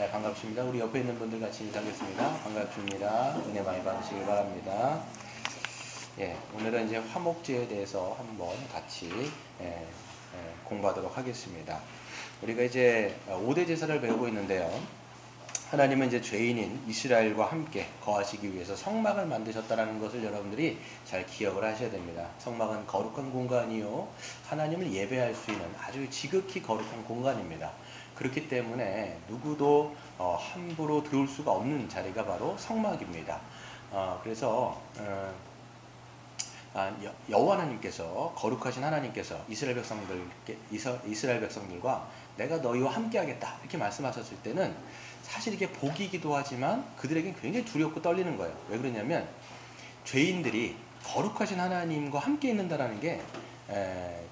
네, 반갑습니다. 우리 옆에 있는 분들 같이 인사하겠습니다. 반갑습니다. 은혜 많이 받으시길 바랍니다. 예, 오늘은 이제 화목제에 대해서 한번 같이 공부하도록 하겠습니다. 우리가 이제 5대 제사를 배우고 있는데요. 하나님은 이제 죄인인 이스라엘과 함께 거하시기 위해서 성막을 만드셨다는 것을 여러분들이 잘 기억을 하셔야 됩니다. 성막은 거룩한 공간이요, 하나님을 예배할 수 있는 아주 지극히 거룩한 공간입니다. 그렇기 때문에 누구도 함부로 들어올 수가 없는 자리가 바로 성막입니다. 그래서 여호와 하나님께서, 거룩하신 하나님께서 이스라엘 백성들과 내가 너희와 함께하겠다 이렇게 말씀하셨을 때는 사실 이게 복이기도 하지만 그들에겐 굉장히 두렵고 떨리는 거예요. 왜 그러냐면 죄인들이 거룩하신 하나님과 함께 있는다는 게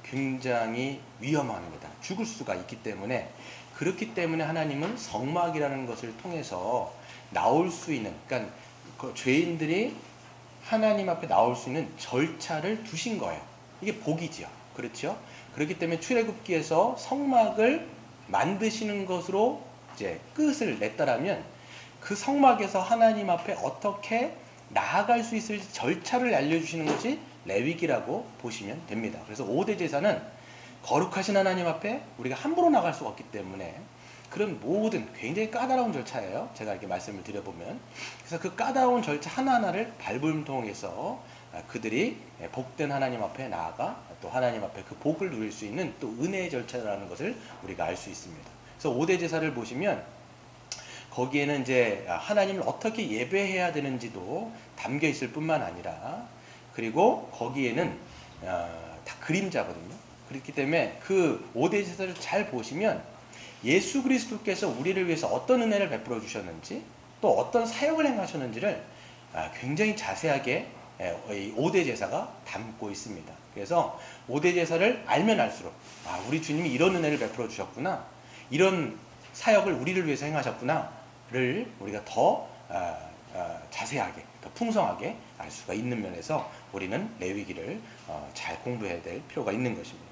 굉장히 위험합니다. 죽을 수가 있기 때문에. 그렇기 때문에 하나님은 성막이라는 것을 통해서 나올 수 있는, 그러니까 죄인들이 하나님 앞에 나올 수 있는 절차를 두신 거예요. 이게 복이지요. 그렇죠? 그렇기 때문에 출애굽기에서 성막을 만드시는 것으로 이제 끝을 냈다라면 그 성막에서 하나님 앞에 어떻게 나아갈 수 있을 절차를 알려주시는 것이 레위기라고 보시면 됩니다. 그래서 5대 제사는 거룩하신 하나님 앞에 우리가 함부로 나갈 수가 없기 때문에 그런 모든 굉장히 까다로운 절차예요. 제가 이렇게 말씀을 드려보면. 그래서 그 까다로운 절차 하나하나를 밟음을 통해서 그들이 복된 하나님 앞에 나아가 또 하나님 앞에 그 복을 누릴 수 있는 또 은혜의 절차라는 것을 우리가 알 수 있습니다. 그래서 5대 제사를 보시면 거기에는 이제 하나님을 어떻게 예배해야 되는지도 담겨 있을 뿐만 아니라, 그리고 거기에는 다 그림자거든요. 그렇기 때문에 그 5대 제사를 잘 보시면 예수 그리스도께서 우리를 위해서 어떤 은혜를 베풀어 주셨는지 또 어떤 사역을 행하셨는지를 굉장히 자세하게 5대 제사가 담고 있습니다. 그래서 5대 제사를 알면 알수록 우리 주님이 이런 은혜를 베풀어 주셨구나, 이런 사역을 우리를 위해서 행하셨구나를 우리가 더 자세하게, 더 풍성하게 알 수가 있는 면에서 우리는 레위기를 잘 공부해야 될 필요가 있는 것입니다.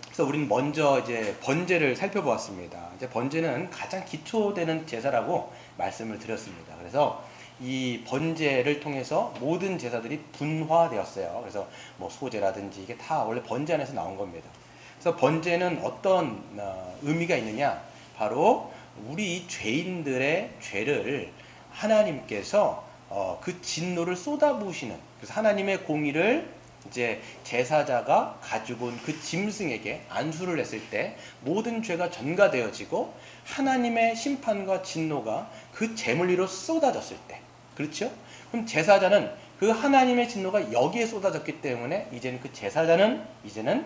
그래서 우리는 먼저 이제 번제를 살펴보았습니다. 이제 번제는 가장 기초되는 제사라고 말씀을 드렸습니다. 그래서 이 번제를 통해서 모든 제사들이 분화되었어요. 그래서 뭐 소제라든지 이게 다 원래 번제 안에서 나온 겁니다. 그래서 번제는 어떤 의미가 있느냐? 바로 우리 죄인들의 죄를 하나님께서 그 진노를 쏟아부으시는, 그래서 하나님의 공의를 이제 제사자가 가지고 온 그 짐승에게 안수를 했을 때 모든 죄가 전가되어지고 하나님의 심판과 진노가 그 제물 위로 쏟아졌을 때, 그렇죠? 그럼 제사자는 그 하나님의 진노가 여기에 쏟아졌기 때문에 이제는 그 제사자는 이제는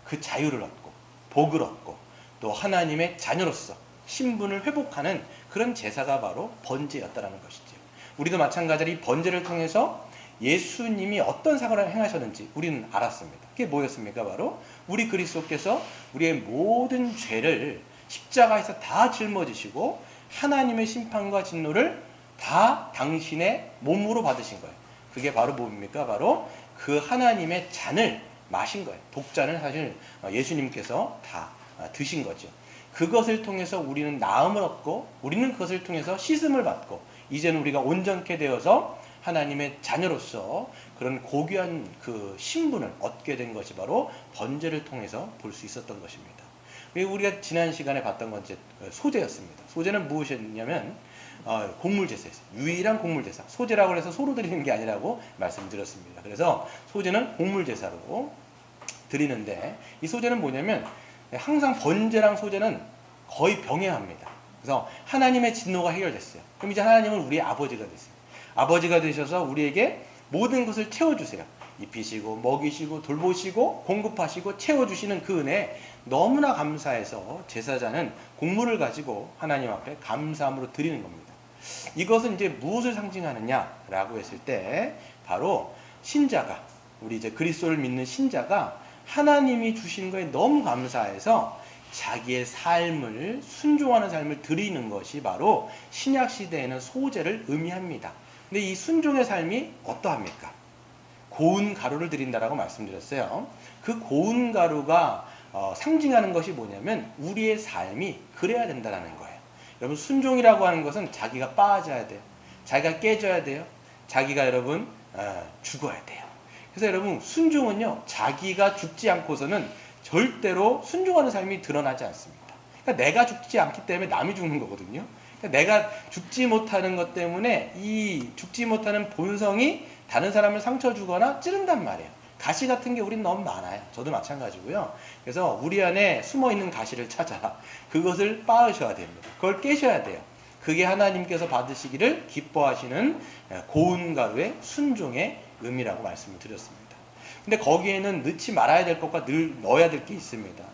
그 자유를 얻고 복을 얻고 또 하나님의 자녀로서 신분을 회복하는 그런 제사가 바로 번제였다라는 것이죠. 우리도 마찬가지로 이 번제를 통해서 예수님이 어떤 사고를 행하셨는지 우리는 알았습니다. 그게 뭐였습니까? 바로 우리 그리스도께서 우리의 모든 죄를 십자가에서 다 짊어지시고 하나님의 심판과 진노를 다 당신의 몸으로 받으신 거예요. 그게 바로 뭡니까? 바로 그 하나님의 잔을 마신 거예요. 독잔을 사실 예수님께서 다 드신 거죠. 그것을 통해서 우리는 나음을 얻고 우리는 그것을 통해서 씻음을 받고 이제는 우리가 온전케 되어서 하나님의 자녀로서 그런 고귀한 그 신분을 얻게 된 것이 바로 번제를 통해서 볼 수 있었던 것입니다. 그리고 우리가 지난 시간에 봤던 건 이제 소제였습니다. 소제는 무엇이었냐면 곡물제사였어요. 유일한 곡물제사. 소제라고 해서 소로 드리는 게 아니라고 말씀드렸습니다. 그래서 소제는 곡물제사로 드리는데, 이 소제는 뭐냐면 항상 번제랑 소제는 거의 병행합니다. 그래서 하나님의 진노가 해결됐어요. 그럼 이제 하나님은 우리의 아버지가 됐어요. 아버지가 되셔서 우리에게 모든 것을 채워주세요. 입히시고 먹이시고 돌보시고 공급하시고 채워주시는 그 은혜에 너무나 감사해서 제사자는 곡물을 가지고 하나님 앞에 감사함으로 드리는 겁니다. 이것은 이제 무엇을 상징하느냐라고 했을 때 바로 신자가, 우리 이제 그리스도를 믿는 신자가 하나님이 주신 거에 너무 감사해서 자기의 삶을 순종하는 삶을 드리는 것이 바로 신약 시대에는 소제를 의미합니다. 근데 이 순종의 삶이 어떠합니까? 고운 가루를 드린다라고 말씀드렸어요. 그 고운 가루가 상징하는 것이 뭐냐면 우리의 삶이 그래야 된다는 거예요. 여러분 순종이라고 하는 것은 자기가 빠져야 돼요. 자기가 깨져야 돼요. 자기가 여러분 죽어야 돼요. 그래서 여러분 순종은요 자기가 죽지 않고서는 절대로 순종하는 삶이 드러나지 않습니다. 그러니까 내가 죽지 않기 때문에 남이 죽는 거거든요. 그러니까 내가 죽지 못하는 것 때문에 이 죽지 못하는 본성이 다른 사람을 상처 주거나 찌른단 말이에요. 가시 같은 게 우린 너무 많아요. 저도 마찬가지고요. 그래서 우리 안에 숨어있는 가시를 찾아 그것을 빻으셔야 됩니다. 그걸 깨셔야 돼요. 그게 하나님께서 받으시기를 기뻐하시는 고운 가루의 순종의 의미라고 말씀을 드렸습니다. 근데 거기에는 넣지 말아야 될 것과 늘 넣어야 될 게 있습니다.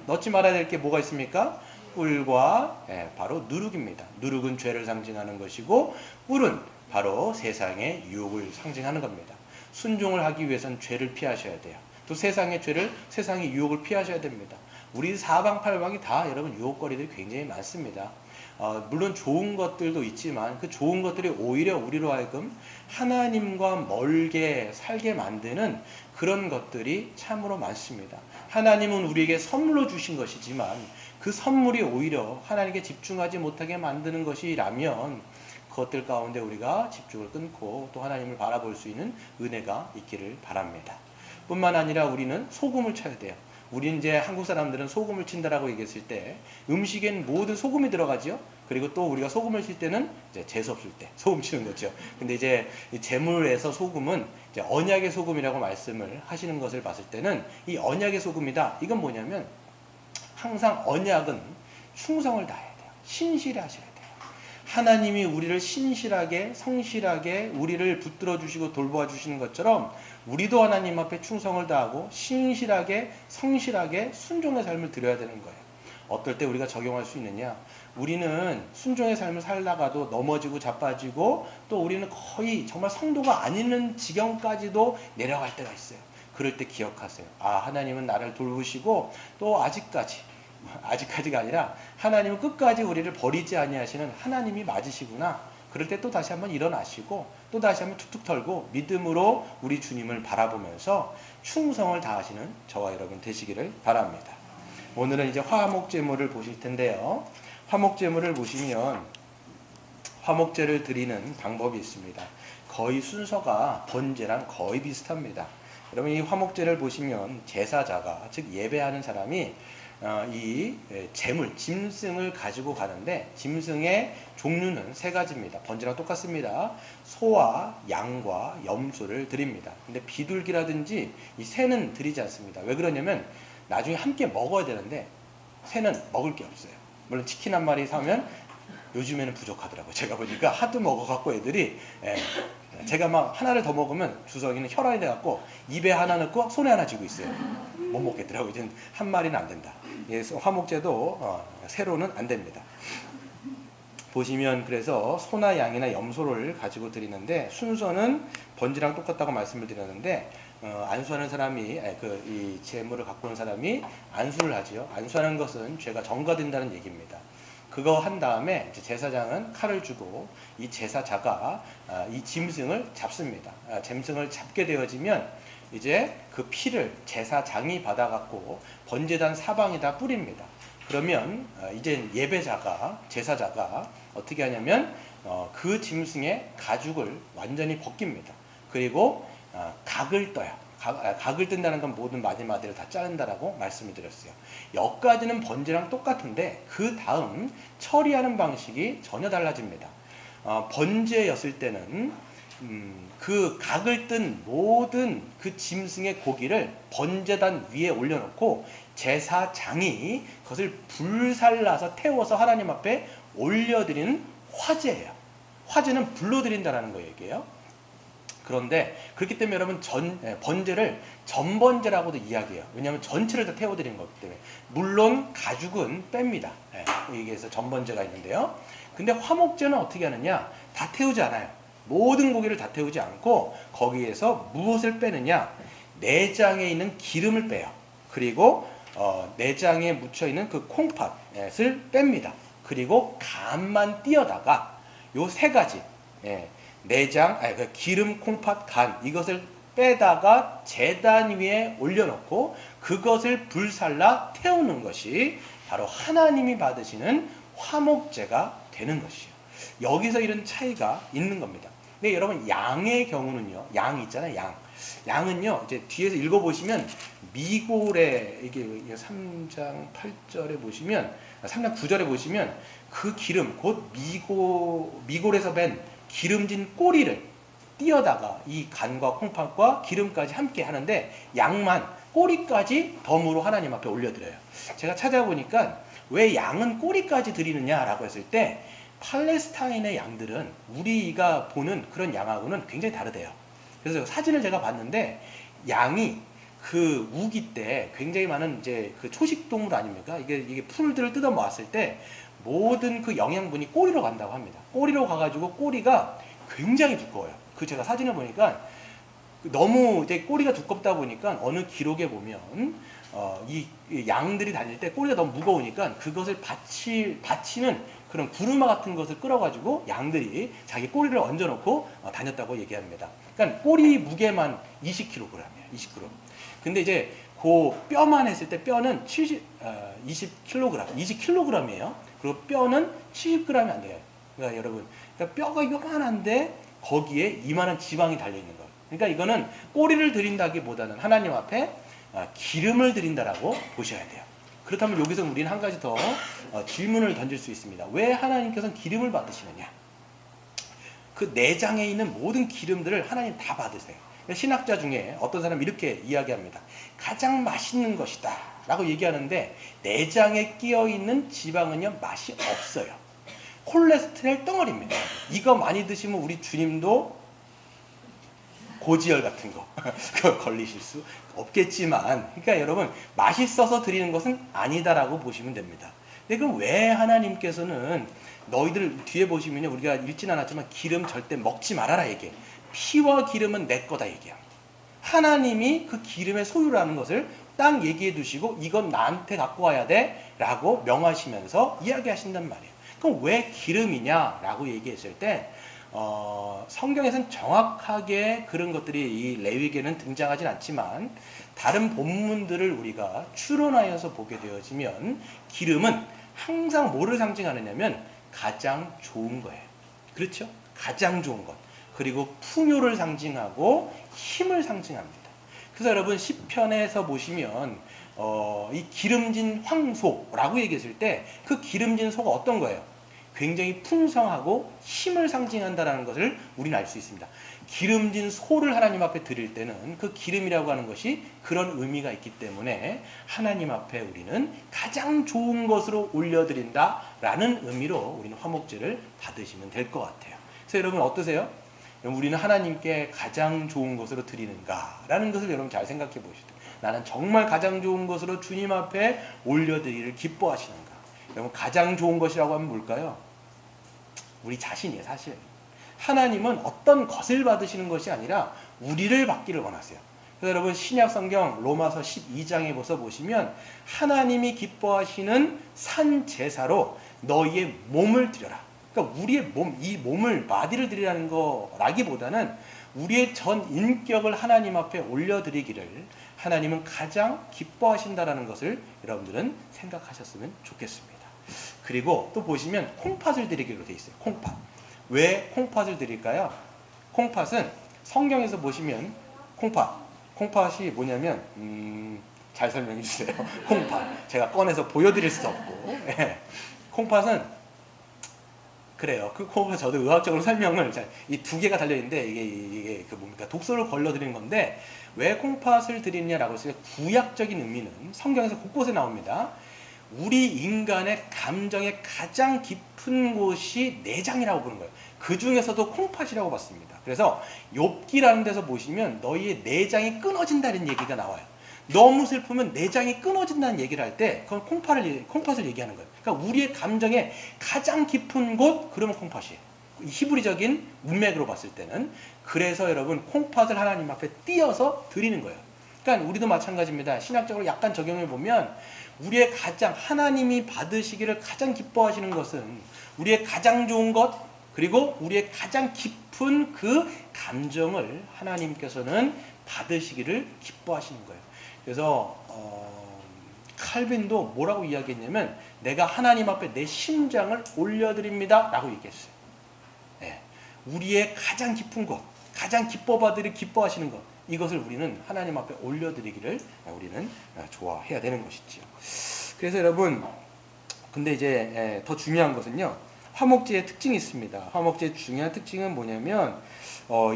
넣지 말아야 될 게 뭐가 있습니까? 꿀과 바로 누룩입니다. 누룩은 죄를 상징하는 것이고 꿀은 바로 세상의 유혹을 상징하는 겁니다. 순종을 하기 위해서는 죄를 피하셔야 돼요. 또 세상의 죄를, 세상의 유혹을 피하셔야 됩니다. 우리 사방팔방이 다 여러분 유혹거리들이 굉장히 많습니다. 물론 좋은 것들도 있지만 그 좋은 것들이 오히려 우리로 하여금 하나님과 멀게 살게 만드는 그런 것들이 참으로 많습니다. 하나님은 우리에게 선물로 주신 것이지만 그 선물이 오히려 하나님께 집중하지 못하게 만드는 것이라면 그것들 가운데 우리가 집중을 끊고 또 하나님을 바라볼 수 있는 은혜가 있기를 바랍니다. 뿐만 아니라 우리는 소금을 쳐야 돼요. 우리 이제 한국 사람들은 소금을 친다라고 얘기했을 때 음식엔 모든 소금이 들어가죠. 그리고 또 우리가 소금을 칠 때는 이제 재수 없을 때 소금 치는 거죠. 근데 이제 제물에서 소금은 이제 언약의 소금이라고 말씀을 하시는 것을 봤을 때는 이 언약의 소금이다. 이건 뭐냐면 항상 언약은 충성을 다해야 돼요. 신실히 하셔야 돼요. 하나님이 우리를 신실하게 성실하게 우리를 붙들어 주시고 돌보아 주시는 것처럼 우리도 하나님 앞에 충성을 다하고 신실하게 성실하게 순종의 삶을 드려야 되는 거예요. 어떨 때 우리가 적용할 수 있느냐? 우리는 순종의 삶을 살다가도 넘어지고 자빠지고 또 우리는 거의 정말 성도가 아니는 지경까지도 내려갈 때가 있어요. 그럴 때 기억하세요. 하나님은 나를 돌보시고 또 아직까지가 아니라 하나님은 끝까지 우리를 버리지 아니하시는 하나님이 맞으시구나. 그럴 때 또 다시 한번 일어나시고 또 다시 한번 툭툭 털고 믿음으로 우리 주님을 바라보면서 충성을 다하시는 저와 여러분 되시기를 바랍니다. 오늘은 이제 화목제물을 보실 텐데요. 화목제물을 보시면 화목제를 드리는 방법이 있습니다. 거의 순서가 번제랑 거의 비슷합니다. 여러분 이 화목제를 보시면 제사자가 즉 예배하는 사람이 이 제물, 짐승을 가지고 가는데 짐승의 종류는 세 가지입니다. 번제랑 똑같습니다. 소와 양과 염소를 드립니다. 근데 비둘기라든지 이 새는 드리지 않습니다. 왜 그러냐면 나중에 함께 먹어야 되는데 새는 먹을 게 없어요. 물론 치킨 한 마리 사면 요즘에는 부족하더라고요. 제가 보니까 하도 먹어갖고 애들이 제가 막 하나를 더 먹으면 주석이는 혈안이 돼갖고 입에 하나 넣고 손에 하나 쥐고 있어요. 못 먹겠더라고요. 이제 한 마리는 안 된다. 그래서 화목제도 세로는 안 됩니다. 보시면 그래서 소나 양이나 염소를 가지고 드리는데 순서는 번제랑 똑같다고 말씀을 드렸는데 안수하는 사람이 이 제물을 갖고 온 사람이 안수를 하지요. 안수하는 것은 죄가 전가된다는 얘기입니다. 그거 한 다음에 이제 제사장은 칼을 주고 이 제사자가 이 짐승을 잡습니다. 짐승을 잡게 되어지면 이제 그 피를 제사장이 받아갖고 번제단 사방에다 뿌립니다. 그러면 이제 예배자가 제사자가 어떻게 하냐면 그 짐승의 가죽을 완전히 벗깁니다. 그리고 각을 떠요. 각을 뜬다는 건 모든 마디마디를 다 자른다라고 말씀을 드렸어요. 여기까지는 번제랑 똑같은데 그 다음 처리하는 방식이 전혀 달라집니다. 번제였을 때는 그 각을 뜬 모든 그 짐승의 고기를 번제단 위에 올려놓고 제사장이 그것을 불살라서 태워서 하나님 앞에 올려드리는 화제예요. 화제는 불로 드린다는 거 얘기예요. 그런데 그렇기 때문에 여러분 번제를 전번제라고도 이야기해요. 왜냐하면 전체를 다 태워드리는 거기 때문에. 물론 가죽은 뺍니다. 여기에서 전번제가 있는데요. 근데 화목제는 어떻게 하느냐? 다 태우지 않아요. 모든 고기를 다 태우지 않고 거기에서 무엇을 빼느냐? 내장에 있는 기름을 빼요. 그리고 내장에 묻혀있는 그 콩팥을 뺍니다. 그리고 간만 띄어다가 요 세 가지 내장, 그 기름, 콩팥, 간 이것을 빼다가 제단 위에 올려놓고 그것을 불살라 태우는 것이 바로 하나님이 받으시는 화목제가 되는 것이에요. 여기서 이런 차이가 있는 겁니다. 근데 여러분 양의 경우는요. 양 있잖아요. 양은요. 이제 뒤에서 읽어보시면 미골에 이게 3장 8절에 보시면 3장 9절에 보시면 그 기름 곧 미골에서 밴 기름진 꼬리를 띄어다가 이 간과 콩팥과 기름까지 함께 하는데 양만 꼬리까지 덤으로 하나님 앞에 올려드려요. 제가 찾아보니까 왜 양은 꼬리까지 드리느냐라고 했을 때 팔레스타인의 양들은 우리가 보는 그런 양하고는 굉장히 다르대요. 그래서 사진을 제가 봤는데 양이 그 우기 때 굉장히 많은 이제 그 초식동물 아닙니까? 이게 풀들을 뜯어 모았을 때 모든 그 영양분이 꼬리로 간다고 합니다. 꼬리로 가가지고 꼬리가 굉장히 두꺼워요. 그 제가 사진을 보니까 너무 이제 꼬리가 두껍다 보니까 어느 기록에 보면 이 양들이 다닐 때 꼬리가 너무 무거우니까 그것을 받치는 그런 구르마 같은 것을 끌어가지고 양들이 자기 꼬리를 얹어놓고 다녔다고 얘기합니다. 그러니까 꼬리 무게만 20kg이에요. 20kg. 근데 이제 그 뼈만 했을 때 뼈는 20kg, 20kg이에요. 그리고 뼈는 70g이 안 돼요. 그러니까 여러분, 그러니까 뼈가 요만한데 거기에 이만한 지방이 달려있는 거예요. 그러니까 이거는 꼬리를 드린다기보다는 하나님 앞에 기름을 드린다라고 보셔야 돼요. 그렇다면 여기서 우리는 한 가지 더 질문을 던질 수 있습니다. 왜 하나님께서는 기름을 받으시느냐? 그 내장에 있는 모든 기름들을 하나님 다 받으세요. 신학자 중에 어떤 사람이 이렇게 이야기합니다. 가장 맛있는 것이다 라고 얘기하는데 내장에 끼어있는 지방은요 맛이 없어요. 콜레스테롤 덩어리입니다. 이거 많이 드시면 우리 주님도 고지혈 같은 거 걸리실 수 없겠지만, 그러니까 여러분 맛있어서 드리는 것은 아니다라고 보시면 됩니다. 근데 그럼 왜 하나님께서는 너희들 뒤에 보시면요, 우리가 읽진 않았지만 기름 절대 먹지 말아라 얘기해. 피와 기름은 내 거다 얘기합니다. 하나님이 그 기름의 소유라는 것을 딱 얘기해 두시고 이건 나한테 갖고 와야 돼 라고 명하시면서 이야기하신단 말이에요. 그럼 왜 기름이냐 라고 얘기했을 때 성경에서는 정확하게 그런 것들이 이 레위기에는 등장하진 않지만 다른 본문들을 우리가 추론하여서 보게 되어지면 기름은 항상 뭐를 상징하느냐면 가장 좋은 거예요. 그렇죠? 가장 좋은 것. 그리고 풍요를 상징하고 힘을 상징합니다. 그래서 여러분 시편에서 보시면 이 기름진 황소라고 얘기했을 때 그 기름진 소가 어떤 거예요? 굉장히 풍성하고 힘을 상징한다는 것을 우리는 알 수 있습니다. 기름진 소를 하나님 앞에 드릴 때는 그 기름이라고 하는 것이 그런 의미가 있기 때문에 하나님 앞에 우리는 가장 좋은 것으로 올려드린다라는 의미로 우리는 화목제를 받으시면 될 것 같아요. 그래서 여러분 어떠세요? 우리는 하나님께 가장 좋은 것으로 드리는가라는 것을 여러분 잘 생각해 보시죠. 나는 정말 가장 좋은 것으로 주님 앞에 올려드리기를 기뻐하시는가? 여러분 가장 좋은 것이라고 하면 뭘까요? 우리 자신이에요. 사실 하나님은 어떤 것을 받으시는 것이 아니라 우리를 받기를 원하세요. 그래서 여러분 신약 성경 로마서 12장에 보시면 하나님이 기뻐하시는 산 제사로 너희의 몸을 드려라. 그러니까 우리의 몸, 이 몸을 바디를 드리라는 거라기보다는 우리의 전 인격을 하나님 앞에 올려드리기를 하나님은 가장 기뻐하신다라는 것을 여러분들은 생각하셨으면 좋겠습니다. 그리고 또 보시면 콩팥을 드리기로 되어 있어요. 콩팥. 왜 콩팥을 드릴까요? 콩팥은 성경에서 보시면 콩팥이 뭐냐면 잘 설명해 주세요. 콩팥. 제가 꺼내서 보여드릴 수도 없고 콩팥은 그래요. 그 콩팥 저도 의학적으로 설명을 이 두 개가 달려 있는데 이게 그 뭡니까 독소를 걸러 드리는 건데 왜 콩팥을 드리느냐라고 했을 때 구약적인 의미는 성경에서 곳곳에 나옵니다. 우리 인간의 감정의 가장 깊은 곳이 내장이라고 보는 거예요. 그 중에서도 콩팥이라고 봤습니다. 그래서 욥기라는 데서 보시면 너희의 내장이 끊어진다는 얘기가 나와요. 너무 슬프면 내장이 끊어진다는 얘기를 할 때 그건 콩팥을 얘기하는 거예요. 그러니까 우리의 감정의 가장 깊은 곳, 그러면 콩팥이에요. 히브리적인 문맥으로 봤을 때는. 그래서 여러분 콩팥을 하나님 앞에 띄어서 드리는 거예요. 그러니까 우리도 마찬가지입니다. 신학적으로 약간 적용해 보면 우리의 가장 하나님이 받으시기를 가장 기뻐하시는 것은 우리의 가장 좋은 것, 그리고 우리의 가장 깊은 그 감정을 하나님께서는 받으시기를 기뻐하시는 거예요. 그래서 칼빈도 뭐라고 이야기했냐면 내가 하나님 앞에 내 심장을 올려드립니다 라고 얘기했어요. 예. 우리의 가장 깊은 것, 가장 기뻐하시는 것, 이것을 우리는 하나님 앞에 올려드리기를 우리는 좋아해야 되는 것이지요. 그래서 여러분, 근데 이제 더 중요한 것은요, 화목제의 특징이 있습니다. 화목제의 중요한 특징은 뭐냐면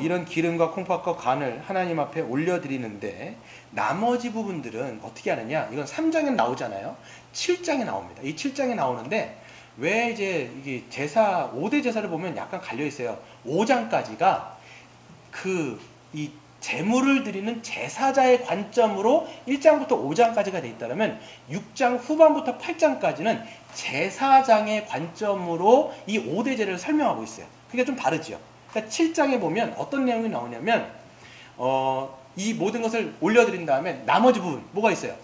이런 기름과 콩팥과 간을 하나님 앞에 올려드리는데 나머지 부분들은 어떻게 하느냐, 이건 3장에 나오잖아요. 7장에 나옵니다. 이 7장에 나오는데 왜 이제 이게 제사 5대 제사를 보면 약간 갈려 있어요. 5장까지가 이 제물을 드리는 제사자의 관점으로 1장부터 5장까지가 돼 있다면 6장 후반부터 8장까지는 제사장의 관점으로 이 5대 제를 설명하고 있어요. 그게 좀 다르죠. 그러니까 7장에 보면 어떤 내용이 나오냐면 이 모든 것을 올려드린 다음에 나머지 부분 뭐가 있어요?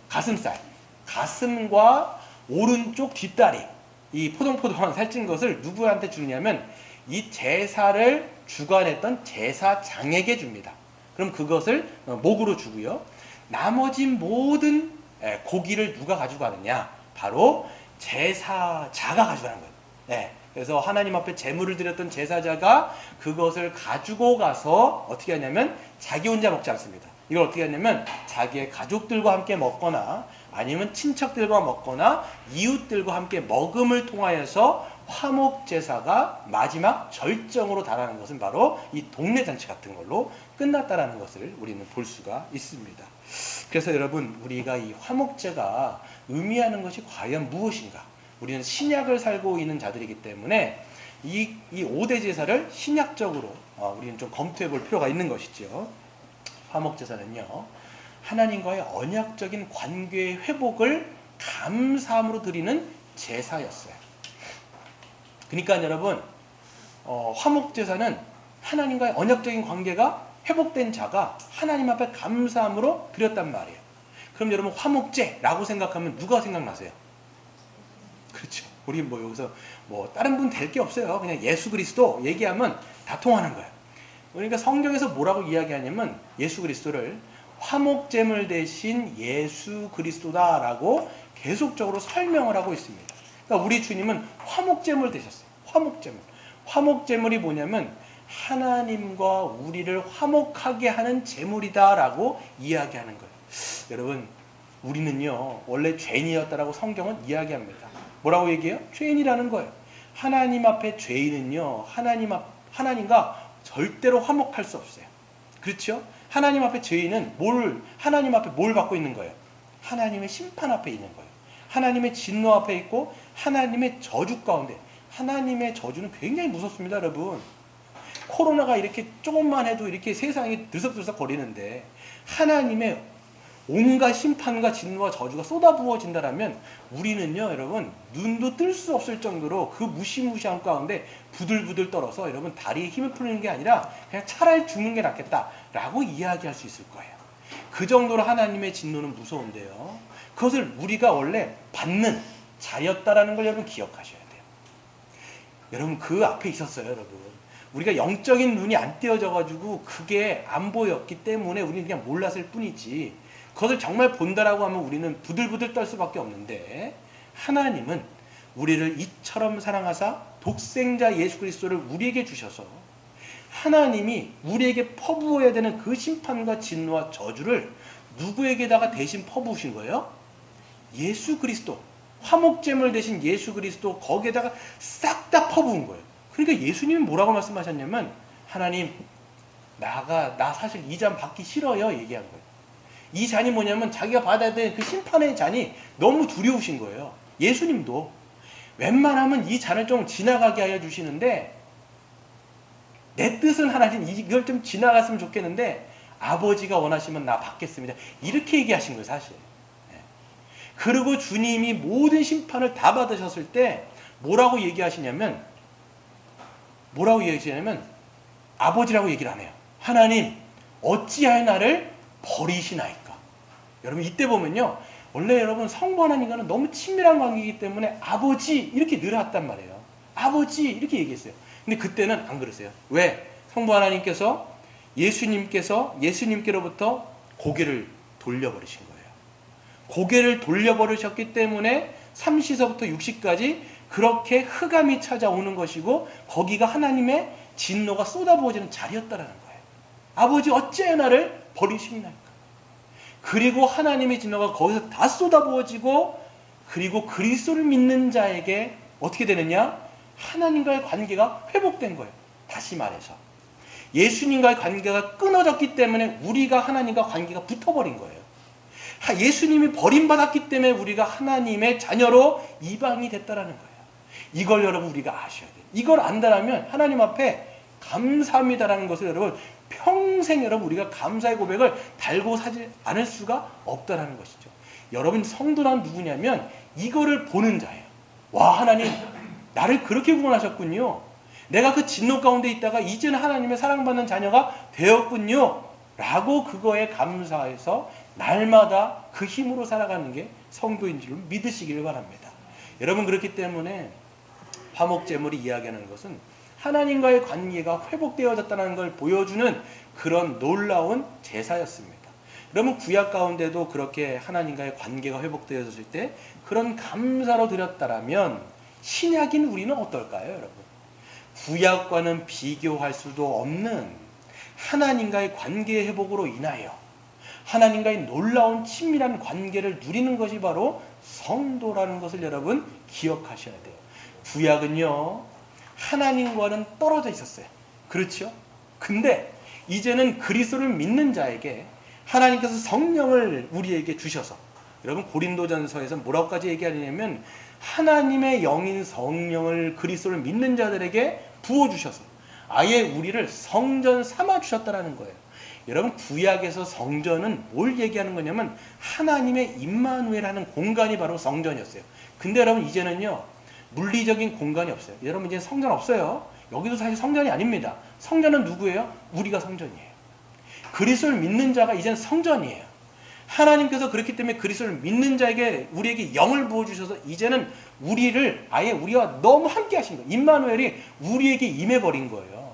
가슴살, 가슴과 오른쪽 뒷다리, 이 포동포동한 살찐 것을 누구한테 주냐면 이 제사를 주관했던 제사장에게 줍니다. 그럼 그것을 목으로 주고요. 나머지 모든 고기를 누가 가져가느냐? 바로 제사자가 가져가는 거예요. 그래서 하나님 앞에 제물을 드렸던 제사자가 그것을 가지고 가서 어떻게 하냐면 자기 혼자 먹지 않습니다. 이걸 어떻게 하냐면 자기의 가족들과 함께 먹거나 아니면 친척들과 먹거나 이웃들과 함께 먹음을 통하여서 화목제사가 마지막 절정으로 달하는 것은 바로 이 동네 잔치 같은 걸로 끝났다라는 것을 우리는 볼 수가 있습니다. 그래서 여러분, 우리가 이 화목제가 의미하는 것이 과연 무엇인가? 우리는 신약을 살고 있는 자들이기 때문에 이 5대 제사를 신약적으로 우리는 좀 검토해 볼 필요가 있는 것이죠. 화목제사는요, 하나님과의 언약적인 관계의 회복을 감사함으로 드리는 제사였어요. 그러니까 여러분, 화목제사는 하나님과의 언약적인 관계가 회복된 자가 하나님 앞에 감사함으로 드렸단 말이에요. 그럼 여러분, 화목제라고 생각하면 누가 생각나세요? 그렇죠. 우리 여기서 다른 분 될 게 없어요. 그냥 예수 그리스도 얘기하면 다 통하는 거예요. 그러니까 성경에서 뭐라고 이야기하냐면 예수 그리스도를 화목제물 대신 예수 그리스도다라고 계속적으로 설명을 하고 있습니다. 그러니까 우리 주님은 화목제물 되셨어요. 화목제물. 화목제물이 뭐냐면 하나님과 우리를 화목하게 하는 제물이다라고 이야기하는 거예요. 여러분, 우리는요 원래 죄인이었다라고 성경은 이야기합니다. 뭐라고 얘기해요? 죄인이라는 거예요. 하나님 앞에 죄인은요 하나님과 절대로 화목할 수 없어요. 그렇죠? 하나님 앞에 죄인은 하나님 앞에 뭘 받고 있는 거예요? 하나님의 심판 앞에 있는 거예요. 하나님의 진노 앞에 있고 하나님의 저주 가운데. 하나님의 저주는 굉장히 무섭습니다, 여러분. 코로나가 이렇게 조금만 해도 이렇게 세상이 들썩들썩 거리는데 하나님의 온갖 심판과 진노와 저주가 쏟아부어진다라면 우리는요, 여러분, 눈도 뜰 수 없을 정도로 그 무시무시한 가운데 부들부들 떨어서 여러분 다리에 힘을 풀리는 게 아니라 그냥 차라리 죽는 게 낫겠다라고 이야기할 수 있을 거예요. 그 정도로 하나님의 진노는 무서운데요. 그것을 우리가 원래 받는 자였다라는 걸 여러분 기억하셔야 돼요. 여러분, 그 앞에 있었어요, 여러분. 우리가 영적인 눈이 안 띄어져가지고 그게 안 보였기 때문에 우리는 그냥 몰랐을 뿐이지, 그것을 정말 본다라고 하면 우리는 부들부들 떨 수밖에 없는데, 하나님은 우리를 이처럼 사랑하사 독생자 예수 그리스도를 우리에게 주셔서 하나님이 우리에게 퍼부어야 되는 그 심판과 진노와 저주를 누구에게다가 대신 퍼부으신 거예요? 예수 그리스도, 화목제물 대신 예수 그리스도, 거기에다가 싹 다 퍼부은 거예요. 그러니까 예수님이 뭐라고 말씀하셨냐면, 하나님, 나 사실 이 잔 받기 싫어요 얘기한 거예요. 이 잔이 뭐냐면 자기가 받아야 될 그 심판의 잔이 너무 두려우신 거예요. 예수님도 웬만하면 이 잔을 좀 지나가게 하여 주시는데, 내 뜻은 하나님 이걸 좀 지나갔으면 좋겠는데 아버지가 원하시면 나 받겠습니다, 이렇게 얘기하신 거예요, 사실. 그리고 주님이 모든 심판을 다 받으셨을 때 뭐라고 얘기하시냐면 아버지라고 얘기를 안 해요. 하나님, 어찌하여 나를 버리시나이까. 여러분, 이때 보면요, 원래 여러분 성부 하나님과는 너무 친밀한 관계이기 때문에 아버지 이렇게 늘 했단 말이에요. 아버지 이렇게 얘기했어요. 근데 그때는 안 그러세요. 왜? 성부 하나님께서 예수님께로부터 고개를 돌려버리신 거예요. 고개를 돌려버리셨기 때문에 삼시서부터 육시까지 그렇게 흑암이 찾아오는 것이고 거기가 하나님의 진노가 쏟아부어지는 자리였다라는 거예요. 아버지 어찌하여 나를 버리시나이까. 그리고 하나님의 진노가 거기서 다 쏟아부어지고 그리고 그리스도를 믿는 자에게 어떻게 되느냐? 하나님과의 관계가 회복된 거예요. 다시 말해서 예수님과의 관계가 끊어졌기 때문에 우리가 하나님과 관계가 붙어버린 거예요. 예수님이 버림받았기 때문에 우리가 하나님의 자녀로 이방이 됐다라는 거예요. 이걸 여러분 우리가 아셔야 돼요. 이걸 안다라면 하나님 앞에 감사합니다라는 것을 여러분 평생 여러분 우리가 감사의 고백을 달고 사지 않을 수가 없다라는 것이죠. 여러분 성도란 누구냐면 이거를 보는 자예요. 와, 하나님 나를 그렇게 구원하셨군요. 내가 그 진노 가운데 있다가 이제는 하나님의 사랑받는 자녀가 되었군요 라고 그거에 감사해서 날마다 그 힘으로 살아가는 게 성도인 줄 믿으시길 바랍니다. 여러분 그렇기 때문에 화목제물이 이야기하는 것은 하나님과의 관계가 회복되어졌다는 걸 보여주는 그런 놀라운 제사였습니다. 여러분 구약 가운데도 그렇게 하나님과의 관계가 회복되어졌을 때 그런 감사로 드렸다라면 신약인 우리는 어떨까요, 여러분? 구약과는 비교할 수도 없는 하나님과의 관계 회복으로 인하여 하나님과의 놀라운 친밀한 관계를 누리는 것이 바로 성도라는 것을 여러분 기억하셔야 돼요. 구약은요 하나님과는 떨어져 있었어요. 그렇죠? 근데 이제는 그리스도를 믿는 자에게 하나님께서 성령을 우리에게 주셔서 여러분 고린도전서에서 뭐라고까지 얘기하냐면 하나님의 영인 성령을 그리스도를 믿는 자들에게 부어주셔서 아예 우리를 성전 삼아 주셨다는 거예요. 여러분 구약에서 성전은 뭘 얘기하는 거냐면 하나님의 임마누엘하는 공간이 바로 성전이었어요. 근데 여러분 이제는요 물리적인 공간이 없어요. 여러분 이제 성전 없어요. 여기도 사실 성전이 아닙니다. 성전은 누구예요? 우리가 성전이에요. 그리스도를 믿는 자가 이제는 성전이에요. 하나님께서 그렇기 때문에 그리스도를 믿는 자에게 우리에게 영을 부어주셔서 이제는 우리를 아예 우리와 너무 함께 하신 거예요. 임마누엘이 우리에게 임해버린 거예요.